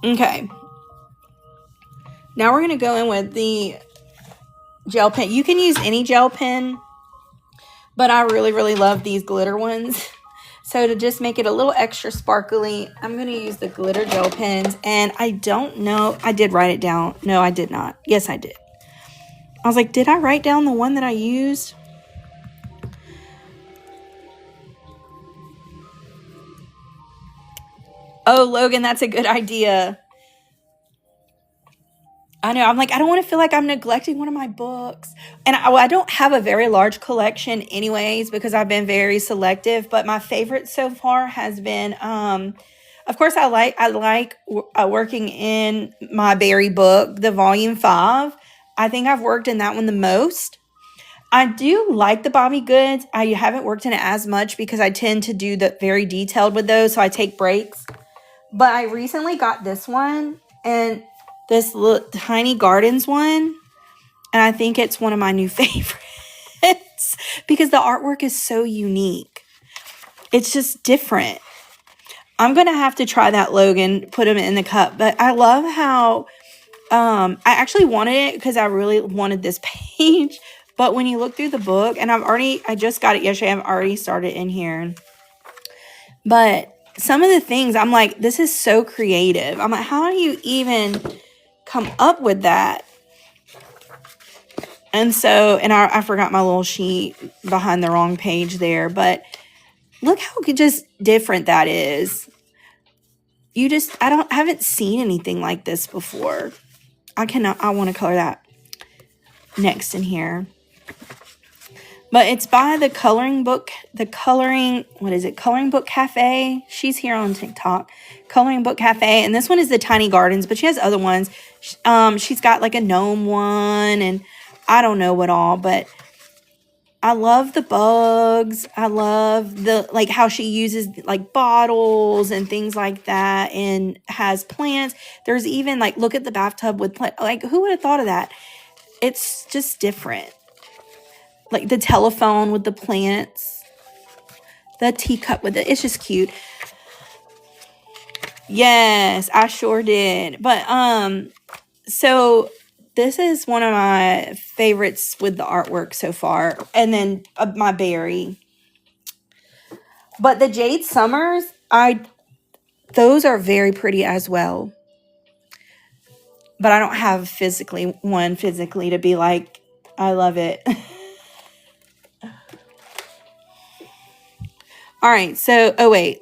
Speaker 1: Okay. Now we're going to go in with the gel pen. You can use any gel pen, but I really, really love these glitter ones. So to just make it a little extra sparkly, I'm going to use the glitter gel pens. And I don't know. I did write it down. No, I did not. Yes, I did. I was like, did I write down the one that I used? Oh, Logan, that's a good idea. I know. I'm like, I don't want to feel like I'm neglecting one of my books. And I don't have a very large collection anyways because I've been very selective. But my favorite so far has been, of course, I like working in my Barry book, the volume 5. I think I've worked in that one the most. I do like the Bobby Goods. I haven't worked in it as much because I tend to do the very detailed with those. So I take breaks. But I recently got this one and this little Tiny Gardens one. And I think it's one of my new favorites because the artwork is so unique. It's just different. I'm going to have to try that, Logan, put them in the cup. But I love how I actually wanted it because I really wanted this page. But when you look through the book, and I just got it yesterday. I've already started in here. But some of the things, I'm like, this is so creative. I'm like, how do you even come up with that? And so, and I forgot my little sheet behind the wrong page there. But look how just different that is. I haven't seen anything like this before. I want to color that next in here. But it's by the Coloring Book Cafe. She's here on TikTok. Coloring Book Cafe. And this one is the Tiny Gardens, but she has other ones. She's got like a gnome one and I don't know what all, but I love the bugs. I love like how she uses like bottles and things like that and has plants. There's even like, look at the bathtub with plants. Like who would have thought of that? It's just different. Like the telephone with the plants, the teacup with it. It's just cute. Yes, I sure did. But so this is one of my favorites with the artwork so far. And then my Barry. But the Jade Summers, those are very pretty as well. But I don't have one physically to be like, I love it. All right, so, oh wait,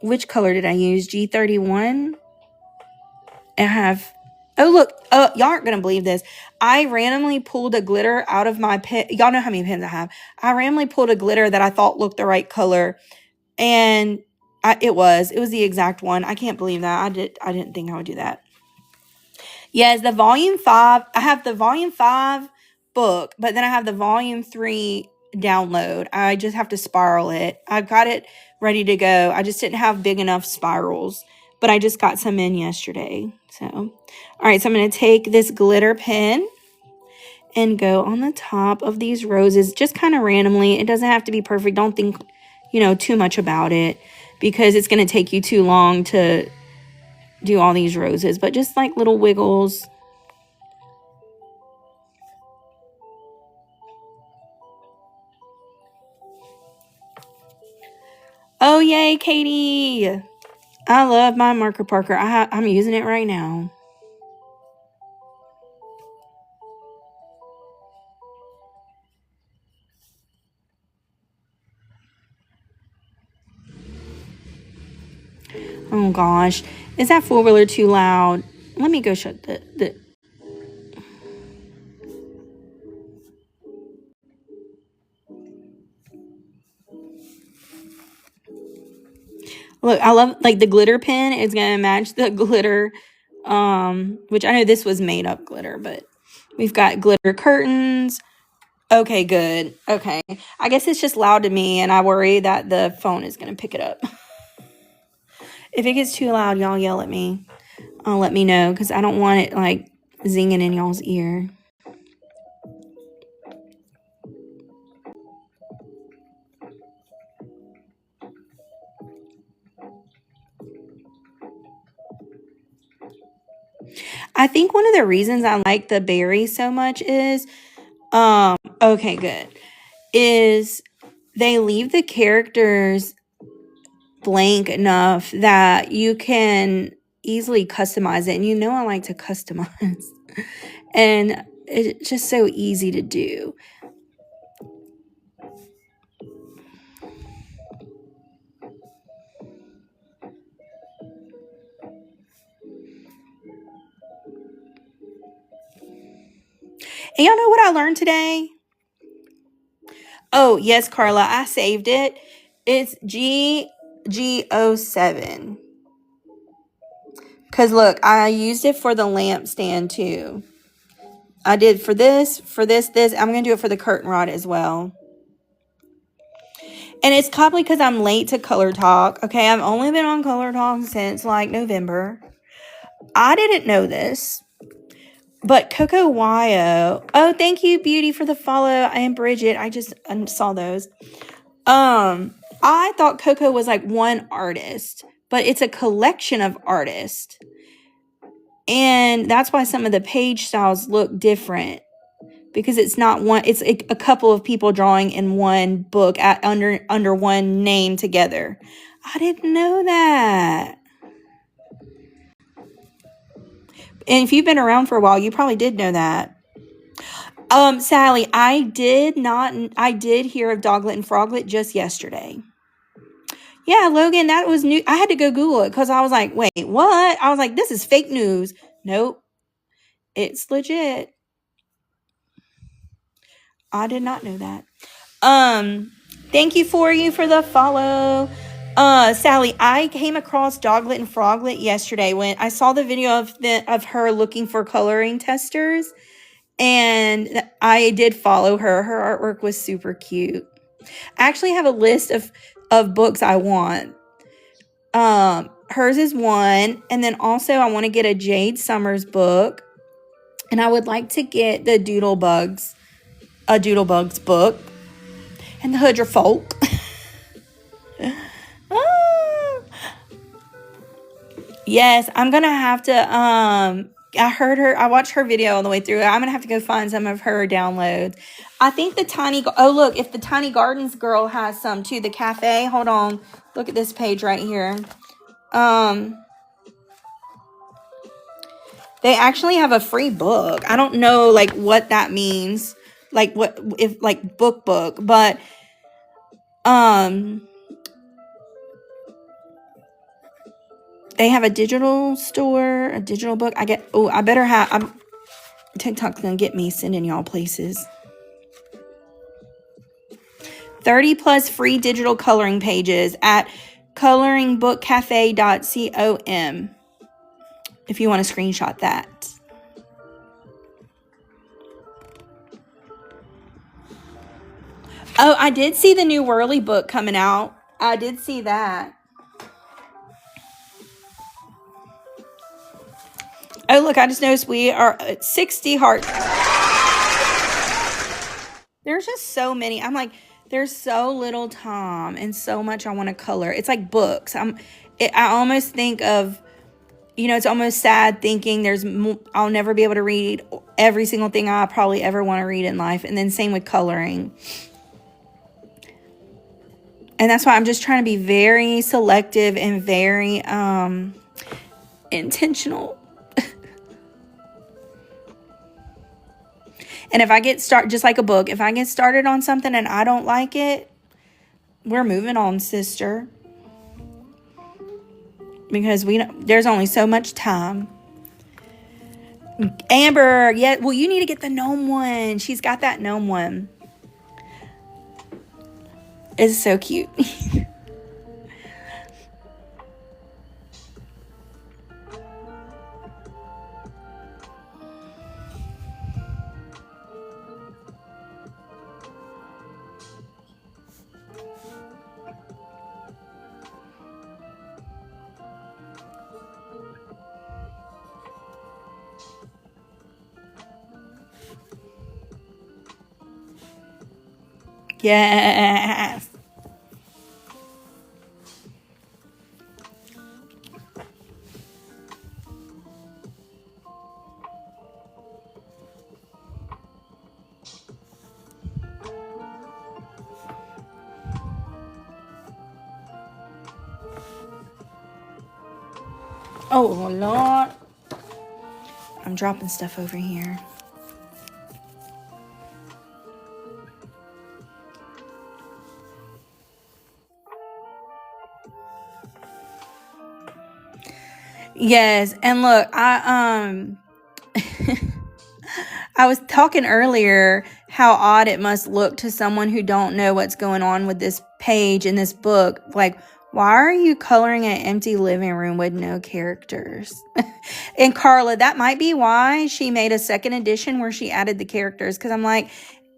Speaker 1: which color did I use? G31? I have, oh look, y'all aren't going to believe this. I randomly pulled a glitter out of my pen. Y'all know how many pens I have. I randomly pulled a glitter that I thought looked the right color. And it was the exact one. I can't believe that. I didn't think I would do that. Yes, the volume 5, I have the volume 5 book, but then I have the volume 3 download. I just have to spiral it. I've got it ready to go. I just didn't have big enough spirals, but I just got some in yesterday. So, all right, so I'm going to take this glitter pen and go on the top of these roses just kind of randomly. It doesn't have to be perfect. Don't think, too much about it because it's going to take you too long to do all these roses, but just like little wiggles. Oh, yay, Katie. I love my marker Parker. I'm using it right now. Oh, gosh. Is that four-wheeler too loud? Let me go shut the... Look, I love, like, the glitter pen is going to match the glitter, which I know this was made up glitter, but we've got glitter curtains. Okay, good. Okay. I guess it's just loud to me, and I worry that the phone is going to pick it up. If it gets too loud, y'all yell at me. Let me know, because I don't want it, like, zinging in y'all's ear. I think one of the reasons I like the Barry so much is, okay, good, is they leave the characters blank enough that you can easily customize it. And you know I like to customize. And it's just so easy to do. And y'all know what I learned today? Oh, yes, Carla, I saved it. It's GG07. Because look, I used it for the lampstand too. I did for this. I'm going to do it for the curtain rod as well. And it's probably because I'm late to Color Talk. Okay, I've only been on Color Talk since like November. I didn't know this. But Coco Wyo. Oh, thank you, Beauty, for the follow. And Bridget. I just saw those. I thought Coco was like one artist, but it's a collection of artists. And that's why some of the page styles look different. Because it's not one, it's a couple of people drawing in one book under one name together. I didn't know that. And if you've been around for a while, you probably did know that. Sally, I did hear of Doglet and Froglet just yesterday. Yeah, Logan, that was new. I had to go Google it because I was like, wait, what? I was like, this is fake news. Nope. It's legit. I did not know that. Thank you for the follow. Sally, I came across Doglet and Froglet yesterday when I saw the video of her looking for coloring testers. And I did follow her. Her artwork was super cute. I actually have a list of books I want. Hers is one. And then also I want to get a Jade Summers book. And I would like to get the Doodlebugs book. And the Hudra Folk. Yes, I'm going to have to, I watched her video all the way through. I'm going to have to go find some of her downloads. I think if the Tiny Gardens girl has some too, the cafe. Hold on. Look at this page right here. They actually have a free book. I don't know like what that means. Like what if like book, but they have a digital store, a digital book. TikTok's gonna get me sending y'all places. 30 plus free digital coloring pages at coloringbookcafe.com if you want to screenshot that. Oh, I did see the new Whirly book coming out. I did see that. Oh, look, I just noticed we are at 60 hearts. There's just so many. I'm like, there's so little time and so much I want to color. It's like books. I almost think of, it's almost sad thinking I'll never be able to read every single thing I probably ever want to read in life. And then same with coloring. And that's why I'm just trying to be very selective and very intentional. And if I get started, just like a book, if I get started on something and I don't like it, we're moving on, sister. Because there's only so much time. Amber, yeah, well, you need to get the gnome one. She's got that gnome one. It's so cute. Yes. Oh, Lord. I'm dropping stuff over here. Yes, and look, I was talking earlier how odd it must look to someone who don't know what's going on with this page in this book. Like, why are you coloring an empty living room with no characters? And Carla, that might be why she made a second edition where she added the characters. Because I'm like,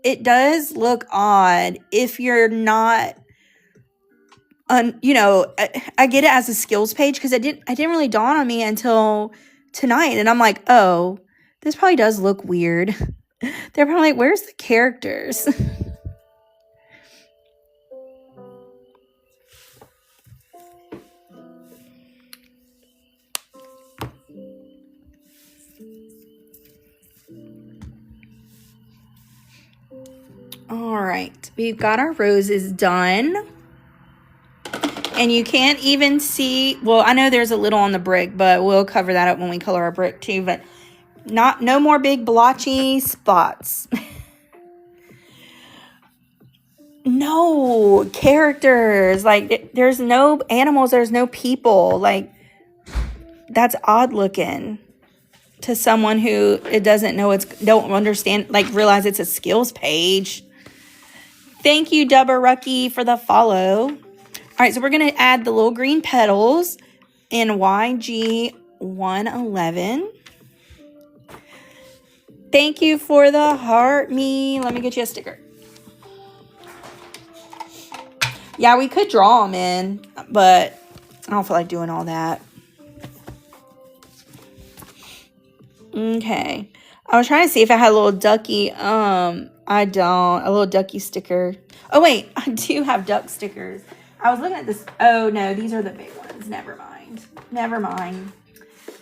Speaker 1: it does look odd if you're not, I get it as a skills page because I didn't really dawn on me until tonight. And I'm like, oh, this probably does look weird. They're probably like, where's the characters? All right, we've got our roses done. And you can't even see, well, I know there's a little on the brick, but we'll cover that up when we color our brick too. But no more big blotchy spots. No characters. Like, there's no animals, there's no people. Like, that's odd looking to someone who it doesn't know, don't understand, like, realize it's a skills page. Thank you, Dubba Rucky, for the follow. All right, so we're going to add the little green petals in YG 111. Thank you for the heart me. Let me get you a sticker. Yeah, we could draw them in, but I don't feel like doing all that. Okay. I was trying to see if I had a little ducky. I don't. A little ducky sticker. Oh, wait. I do have duck stickers. I was looking at this. Oh, no. These are the big ones. Never mind. Never mind.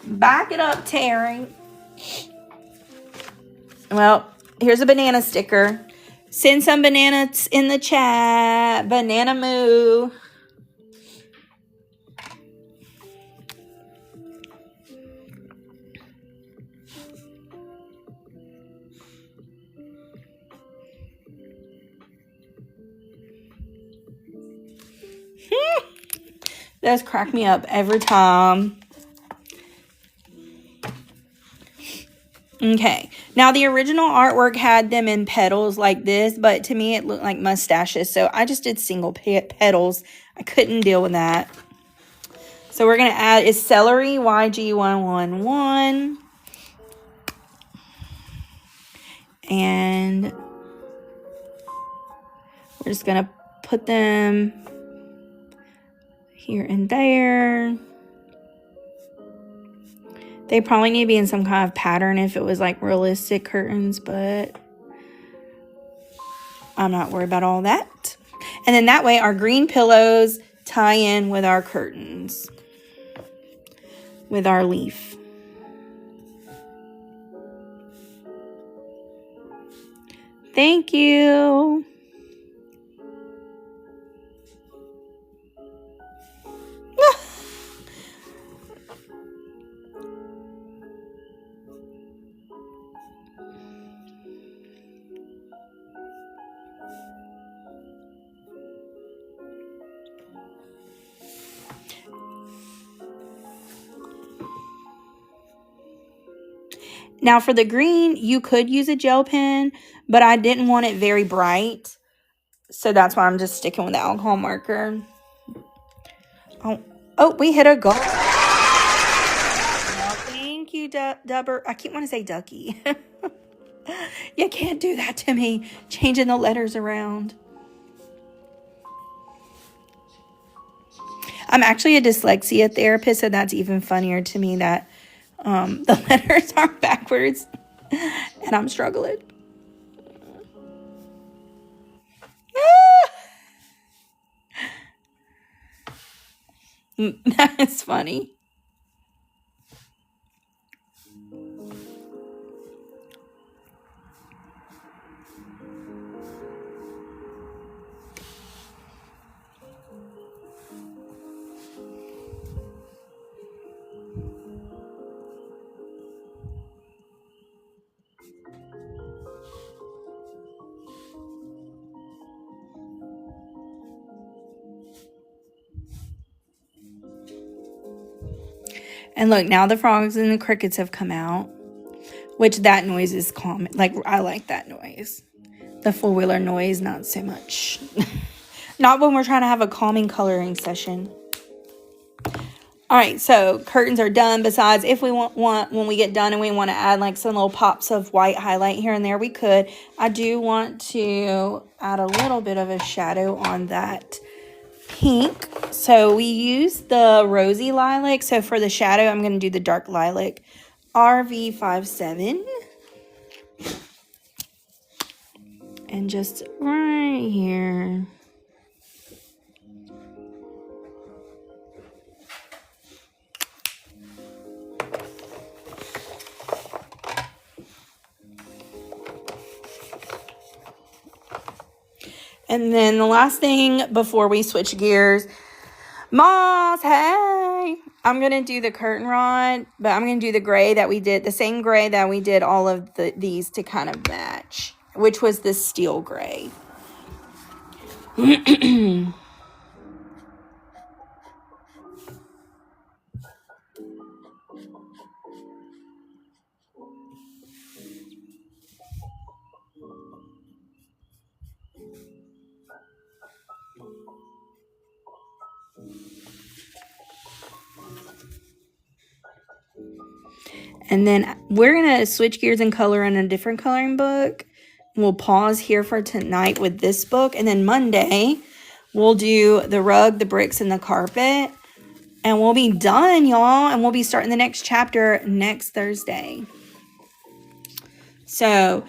Speaker 1: Back it up, Terry. Well, here's a banana sticker. Send some bananas in the chat. Banana moo. Those crack me up every time. Okay. Now, the original artwork had them in petals like this, but to me, it looked like mustaches. So I just did single petals. I couldn't deal with that. So we're going to add is celery YG111. And we're just going to put them here and there. They probably need to be in some kind of pattern if it was like realistic curtains, but I'm not worried about all that. And then that way our green pillows tie in with our curtains, with our leaf. Thank you. Now for the green, you could use a gel pen, but I didn't want it very bright. So that's why I'm just sticking with the alcohol marker. Oh, we hit a goal. Well, thank you, Dubber. I keep wanting to say Ducky. You can't do that to me, changing the letters around. I'm actually a dyslexia therapist, so that's even funnier to me that the letters are backwards and I'm struggling. That is funny. And look, now the frogs and the crickets have come out, which that noise is calm. Like, I like that noise. The four-wheeler noise, not so much. Not when we're trying to have a calming coloring session. All right, so curtains are done. Besides, if we want when we get done and we want to add like some little pops of white highlight here and there, we could. I do want to add a little bit of a shadow on that pink. So we use the rosy lilac. So for the shadow, I'm going to do the dark lilac RV57. And just right here. And then the last thing before we switch gears, Moss, hey! I'm going to do the curtain rod, but I'm going to do the gray that we did, the same gray that we did all of these to kind of match, which was the steel gray. And then we're going to switch gears and color in a different coloring book. We'll pause here for tonight with this book. And then Monday, we'll do the rug, the bricks, and the carpet. And we'll be done, y'all. And we'll be starting the next chapter next Thursday. So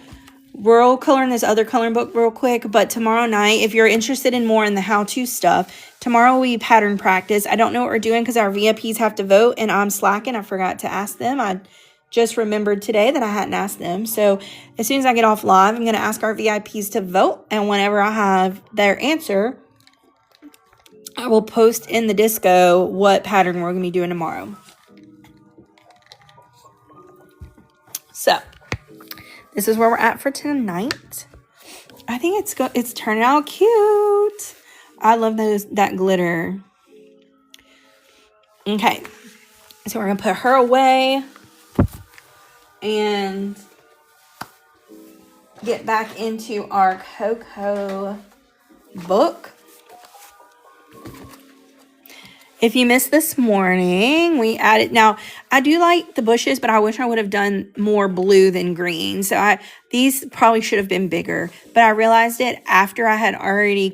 Speaker 1: we'll color in this other coloring book real quick. But tomorrow night, if you're interested in more in the how-to stuff, tomorrow will be pattern practice. I don't know what we're doing because our VIPs have to vote. And I'm slacking. I forgot to ask them. I just remembered today that I hadn't asked them. So as soon as I get off live, I'm going to ask our VIPs to vote. And whenever I have their answer, I will post in the disco what pattern we're going to be doing tomorrow. So this is where we're at for tonight. I think it's turning out cute. I love that glitter. Okay. So we're going to put her away and get back into our Coco book. If you missed this morning, we added, now I do like the bushes, but I wish I would have done more blue than green. So these probably should have been bigger, but I realized it after I had already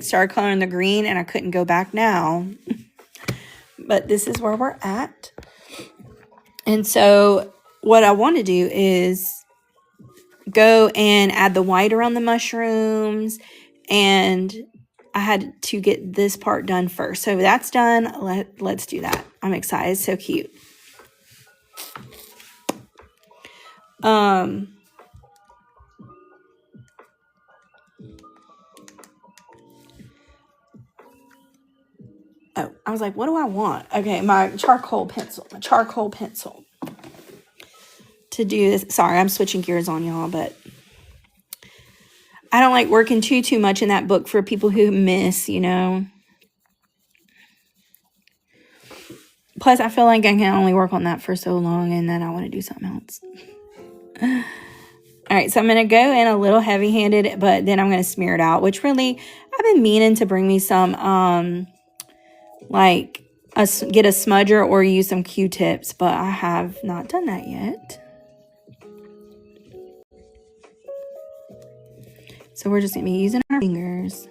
Speaker 1: started coloring the green, and I couldn't go back now. But this is where we're at. And so what I want to do is go and add the white around the mushrooms, and I had to get this part done first. So that's done. Let's do that. I'm excited. It's so cute. Oh, I was like, what do I want? Okay, my charcoal pencil to do this. Sorry, I'm switching gears on y'all, but I don't like working too much in that book for people who miss, you know. Plus, I feel like I can only work on that for so long, and then I want to do something else. All right, so I'm going to go in a little heavy-handed, but then I'm going to smear it out, which really, I've been meaning to bring me some, get a smudger or use some Q-tips, but I have not done that yet. So we're just going to be using our fingers.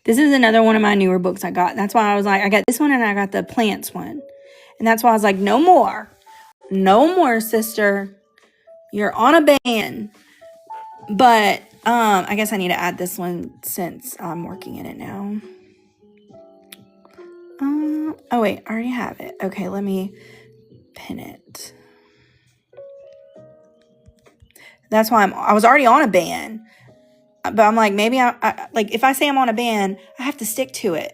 Speaker 1: This is another one of my newer books I got. That's why I was like, I got this one and I got the plants one. And that's why I was like, no more. No more, sister. You're on a ban. But I guess I need to add this one since I'm working in it now. Oh, wait. I already have it. Okay, let me pin it. That's why I was already on a ban. But I'm like, maybe I like, if I say I'm on a ban, I have to stick to it.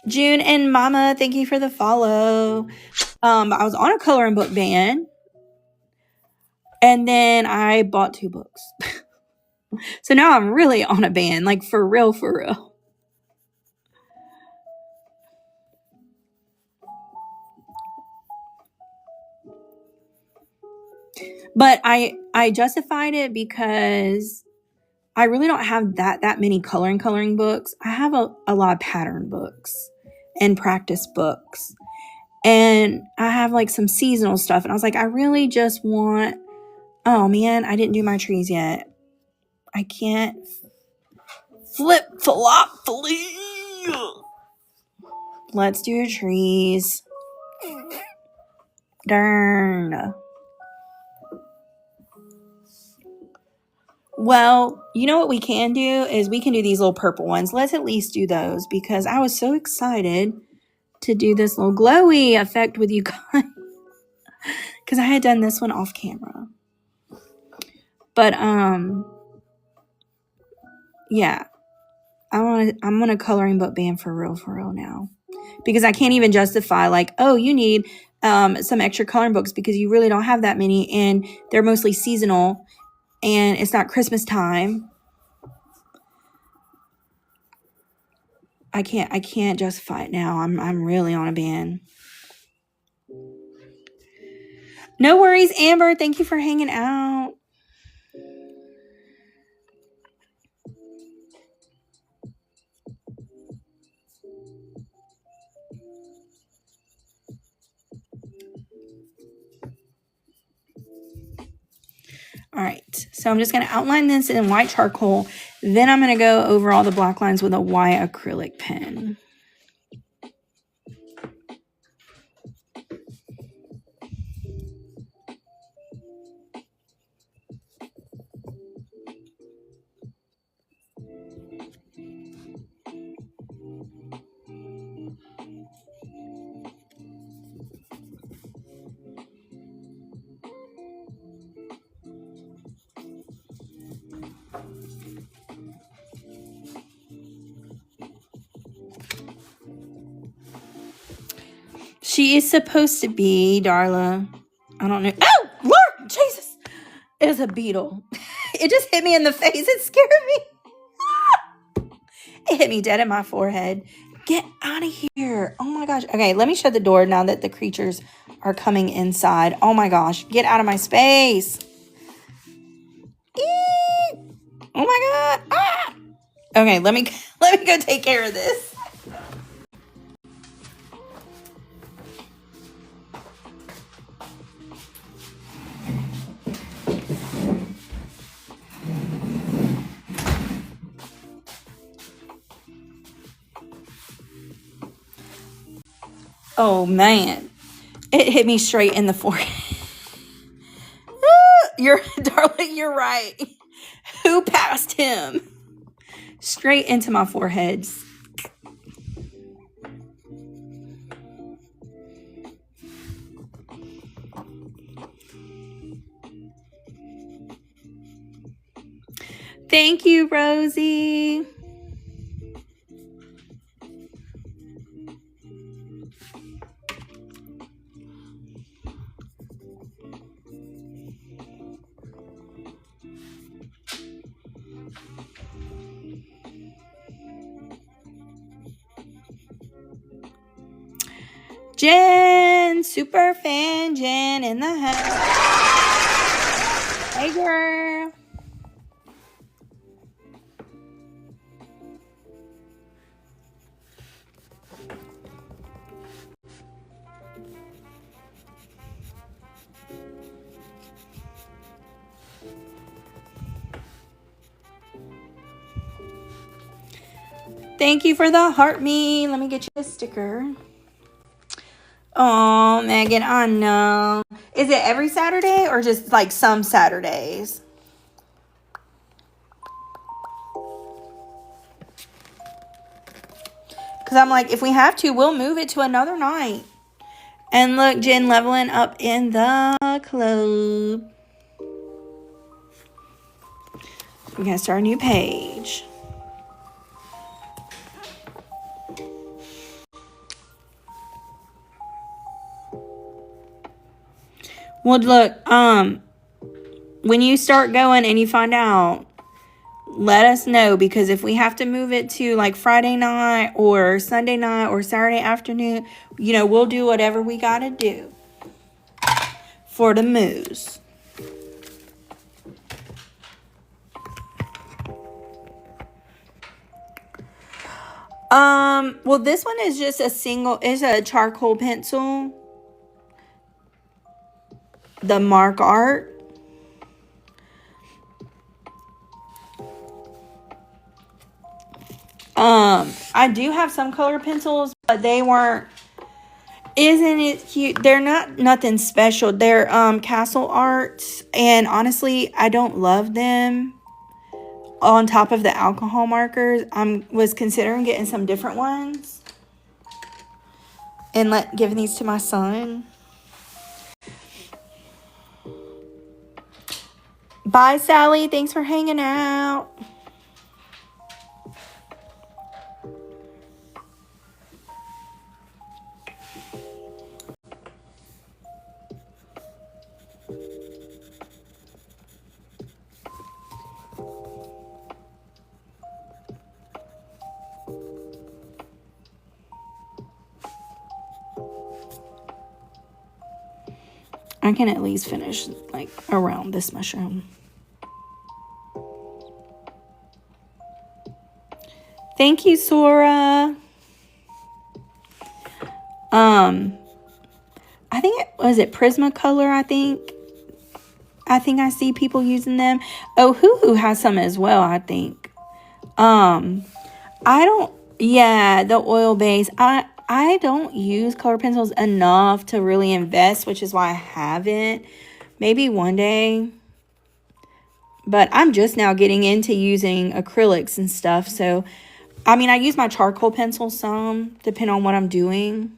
Speaker 1: June and Mama, thank you for the follow. I was on a coloring book ban. And then I bought 2 books. So now I'm really on a ban, like for real, for real. But I justified it because I really don't have that many coloring books. I have a lot of pattern books and practice books. And I have like some seasonal stuff. And I was like, I really just want, oh man, I didn't do my trees yet. I can't flip falafel. Let's do trees. Darn. Well, you know what we can do is we can do these little purple ones. Let's at least do those because I was so excited to do this little glowy effect with you guys because I had done this one off camera. But yeah, I'm on a coloring book ban for real now because I can't even justify like, oh, you need some extra coloring books because you really don't have that many and they're mostly seasonal and it's not Christmas time. I can't justify it now. I'm really on a ban. No worries, Amber. Thank you for hanging out. All right, so I'm just going to outline this in white charcoal. Then I'm going to go over all the black lines with a white acrylic pen. She is supposed to be, Darla. I don't know. Oh, Lord, Jesus. It was a beetle. It just hit me in the face. It scared me. It hit me dead in my forehead. Get out of here. Oh, my gosh. Okay, let me shut the door now that the creatures are coming inside. Oh, my gosh. Get out of my space. Eee! Oh, my God. Ah! Okay, let me go take care of this. Oh, man. It hit me straight in the forehead. Darling, you're right. Who passed him? Straight into my forehead. Thank you, Rosie. Jen, super fan Jen in the house. Hey, girl. Thank you for the heart me. Let me get you a sticker. Oh, Megan, I know. Is it every Saturday or just like some Saturdays? Because I'm like, if we have to, we'll move it to another night. And look, Jen leveling up in the club. We're going to start a new page. Well, look, when you start going and you find out, let us know, because if we have to move it to like Friday night or Sunday night or Saturday afternoon, you know, we'll do whatever we got to do for the moves. Well, this one is just it's a charcoal pencil. The Mark Art. I do have some color pencils, but they weren't. Isn't it cute? They're not nothing special. They're Castle Arts, and honestly, I don't love them. On top of the alcohol markers, was considering getting some different ones and giving these to my son. Bye, Sally. Thanks for hanging out. I can at least finish like around this mushroom. Thank you, Sora. I think it Prismacolor, I think. I see people using them. Oh, Hoo has some as well, I think. The oil base. I don't use color pencils enough to really invest, which is why I haven't. Maybe one day. But I'm just now getting into using acrylics and stuff. So, I mean, I use my charcoal pencil some, depending on what I'm doing.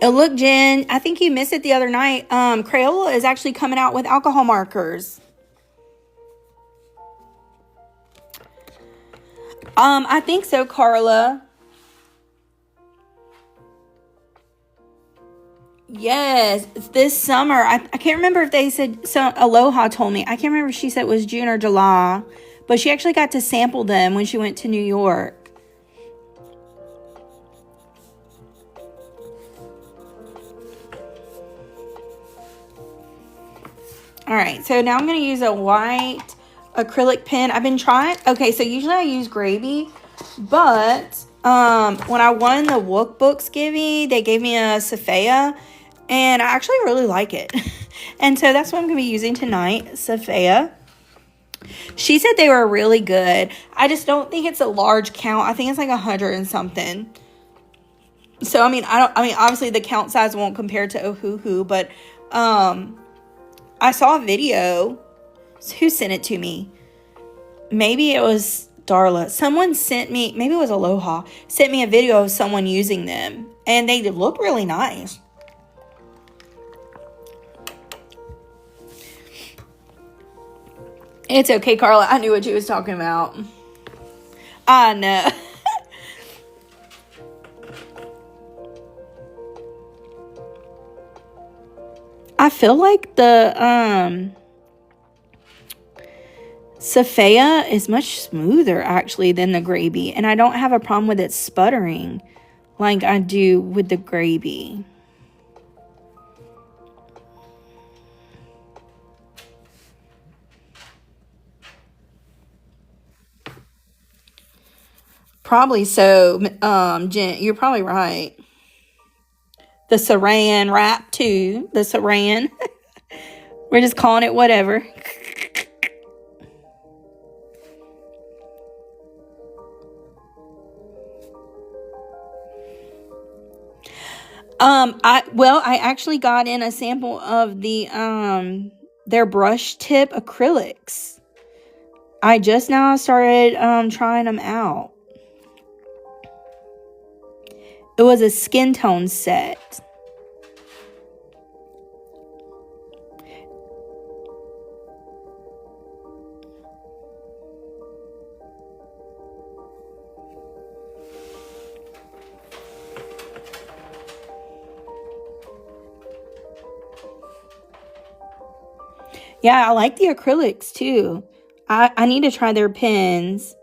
Speaker 1: Oh, look, Jen, I think you missed it the other night. Crayola is actually coming out with alcohol markers. I think so, Carla. Yes, this summer. I can't remember if they said, so Aloha told me. I can't remember if she said it was June or July. But she actually got to sample them when she went to New York. All right, so now I'm going to use a white acrylic pen. I've been trying. Okay, so usually I use Gravy, but when I won the Wookbooks giveaway, they gave me a Saphia, and I actually really like it. And so that's what I'm going to be using tonight, Saphia. She said they were really good. I just don't think it's a large count. I think it's like 100 and something. So I mean, obviously the count size won't compare to Ohuhu, but I saw a video. Who sent it to me? Maybe it was Darla. Someone sent me, maybe it was Aloha, sent me a video of someone using them. And they look really nice. It's okay, Carla. I knew what you was talking about. I know. I feel like the Saphia is much smoother actually than the Gravy, and I don't have a problem with it sputtering like I do with the Gravy. Probably so, Jen, you're probably right. the saran wrap too. The saran. We're just calling it whatever. I actually got in a sample of their brush tip acrylics. I just now started trying them out. It was a skin tone set. Yeah, I like the acrylics too. I need to try their pens.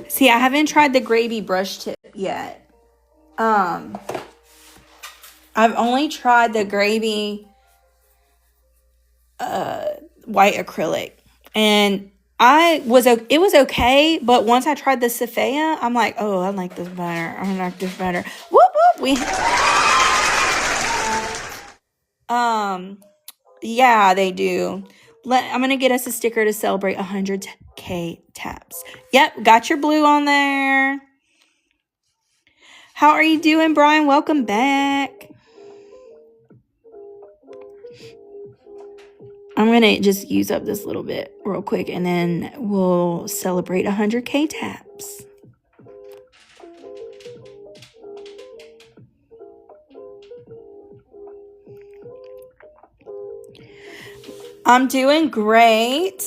Speaker 1: See, I haven't tried the gravy brush tip yet. I've only tried the gravy white acrylic, and it was okay, but once I tried the Sophia, I'm like, oh, I like this better. I like this better. Whoop whoop. Yeah, they do. I'm gonna get us a sticker to celebrate 100K taps. Yep, got your blue on there. How are you doing, Brian? Welcome back. I'm gonna just use up this little bit real quick, and then we'll celebrate 100K taps. I'm doing great.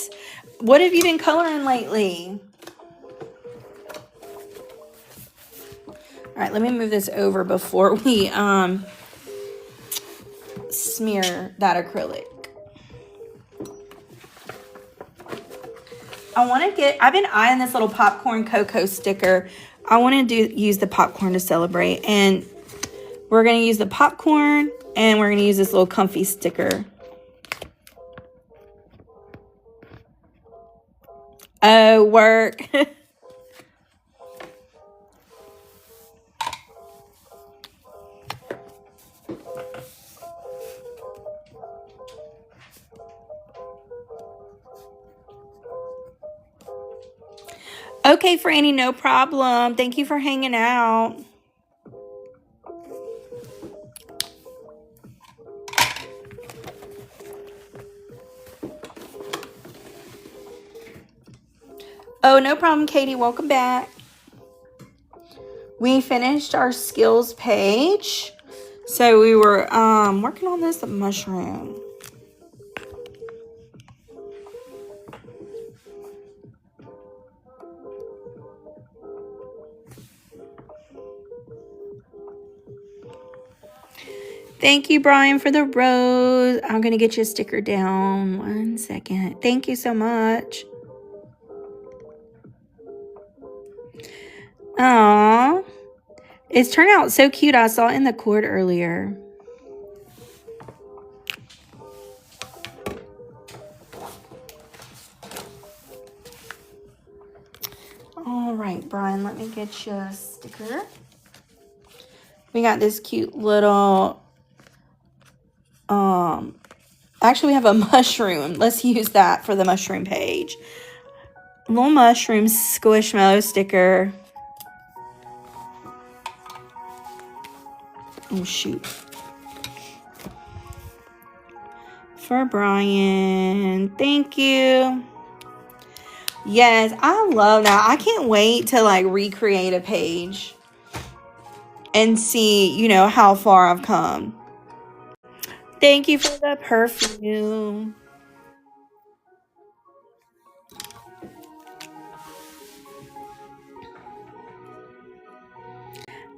Speaker 1: What have you been coloring lately? All right, let me move this over before we smear that acrylic. I've been eyeing this little popcorn cocoa sticker. I want to use the popcorn to celebrate, and we're going to use the popcorn, and we're going to use this little comfy sticker. Oh, work. Okay, Franny, no problem. Thank you for hanging out. Oh, no problem, Katie. Welcome back. We finished our skills page. So we were working on this mushroom. Thank you, Brian, for the rose. I'm going to get you a sticker down. 1 second. Thank you so much. Aww. It's turned out so cute. I saw it in the cord earlier. All right, Brian, let me get you a sticker. We got this cute little, actually we have a mushroom. Let's use that for the mushroom page. Little mushroom squishmallow sticker. Oh, shoot. For Brian. Thank you. Yes, I love that. I can't wait to like recreate a page and see, you know, how far I've come. Thank you for the perfume.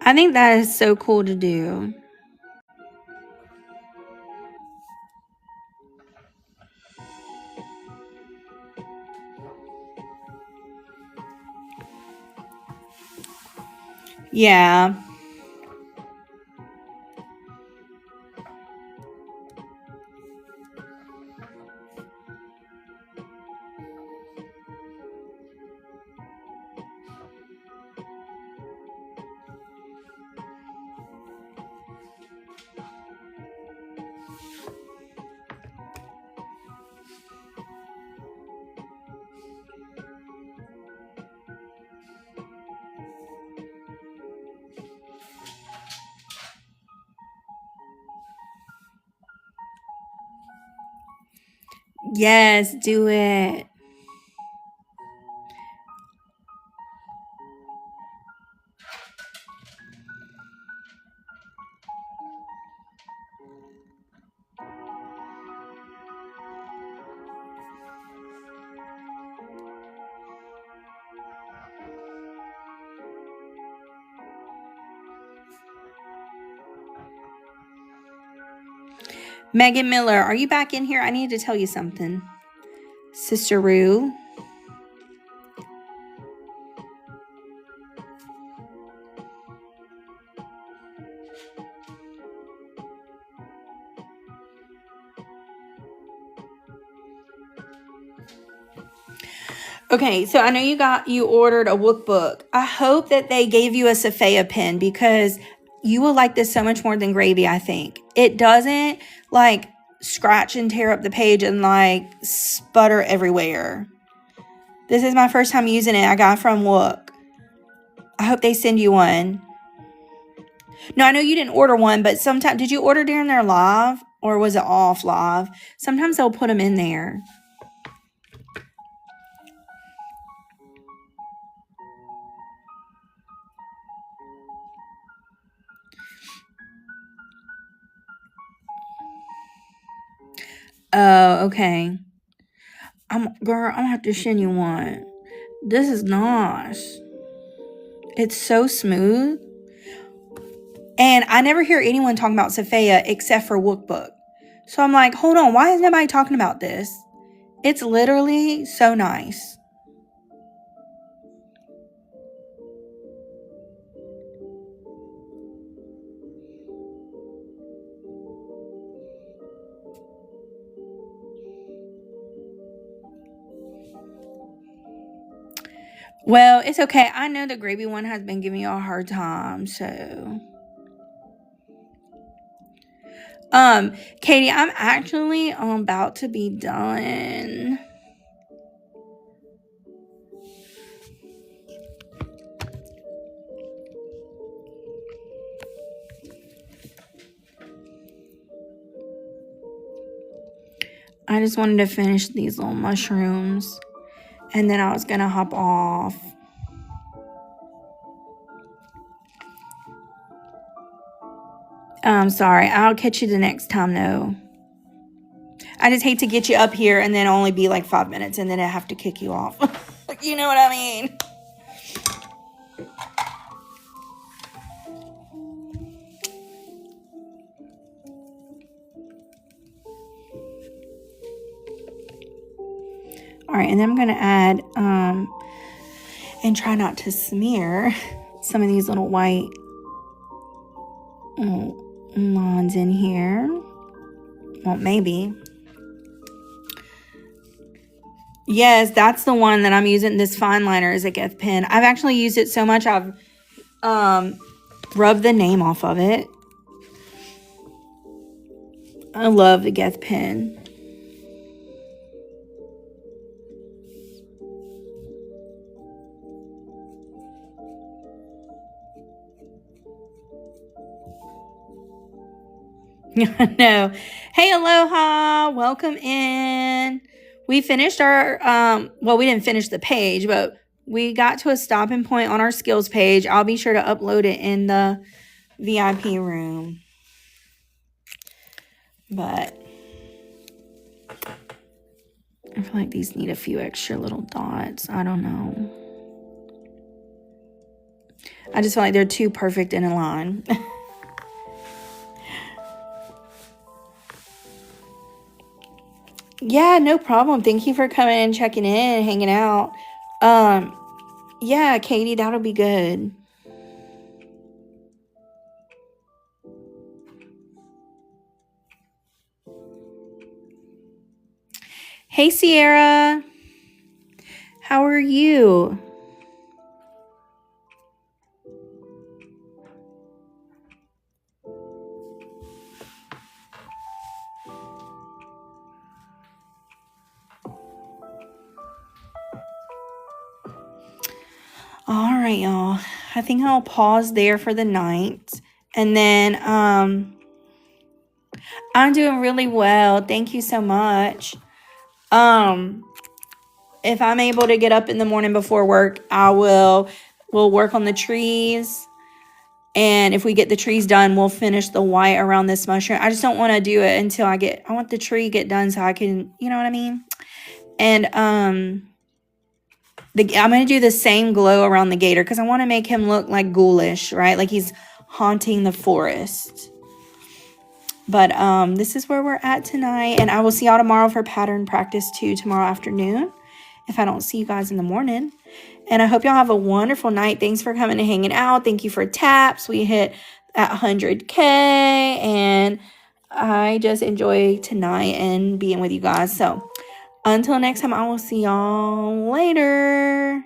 Speaker 1: I think that is so cool to do. Yeah. Yes, do it. Megan Miller, are you back in here? I need to tell you something. Sister Rue. Okay, so I know you ordered a workbook. I hope that they gave you a Sophia pen because you will like this so much more than Gravy, I think. It doesn't like scratch and tear up the page and like sputter everywhere. This is my first time using it. I got it from Wook. I hope they send you one. No, I know you didn't order one, but sometimes, did you order during their live or was it off live? Sometimes they'll put them in there. Oh, okay. Girl, I'm gonna have to send you one. This is nice. It's so smooth. And I never hear anyone talking about Sophia except for Wookbook. So I'm like, hold on, why is nobody talking about this? It's literally so nice. Well, it's okay. I know the Gravy one has been giving you a hard time, so. Katie, I'm actually about to be done. I just wanted to finish these little mushrooms, and then I was gonna hop off. Sorry. I'll catch you the next time, though. I just hate to get you up here and then only be like 5 minutes and then I have to kick you off. You know what I mean? All right, and then I'm going to add, and try not to smear some of these little white lines in here. Well, maybe. Yes, that's the one that I'm using. This fine liner is a Geth pen. I've actually used it so much I've rubbed the name off of it. I love the Geth pen. No. Hey, Aloha. Welcome in. We finished our, well, we didn't finish the page, but we got to a stopping point on our skills page. I'll be sure to upload it in the VIP room. But I feel like these need a few extra little dots. I don't know. I just feel like they're too perfect in a line. Yeah, no problem. Thank you for coming and checking in and hanging out. Yeah, Katie, that'll be good. Hey, Sierra. How are you? All right, y'all. I think I'll pause there for the night. And then I'm doing really well. Thank you so much. If I'm able to get up in the morning before work, we'll work on the trees. And if we get the trees done, we'll finish the white around this mushroom. I just don't want to do it until I want the tree get done so I can, you know what I mean? And I'm going to do the same glow around the gator because I want to make him look like ghoulish, right? Like he's haunting the forest. But this is where we're at tonight. And I will see y'all tomorrow for pattern practice 2 tomorrow afternoon, if I don't see you guys in the morning. And I hope y'all have a wonderful night. Thanks for coming and hanging out. Thank you for taps. We hit at 100K. And I just enjoy tonight and being with you guys. So until next time, I will see y'all later.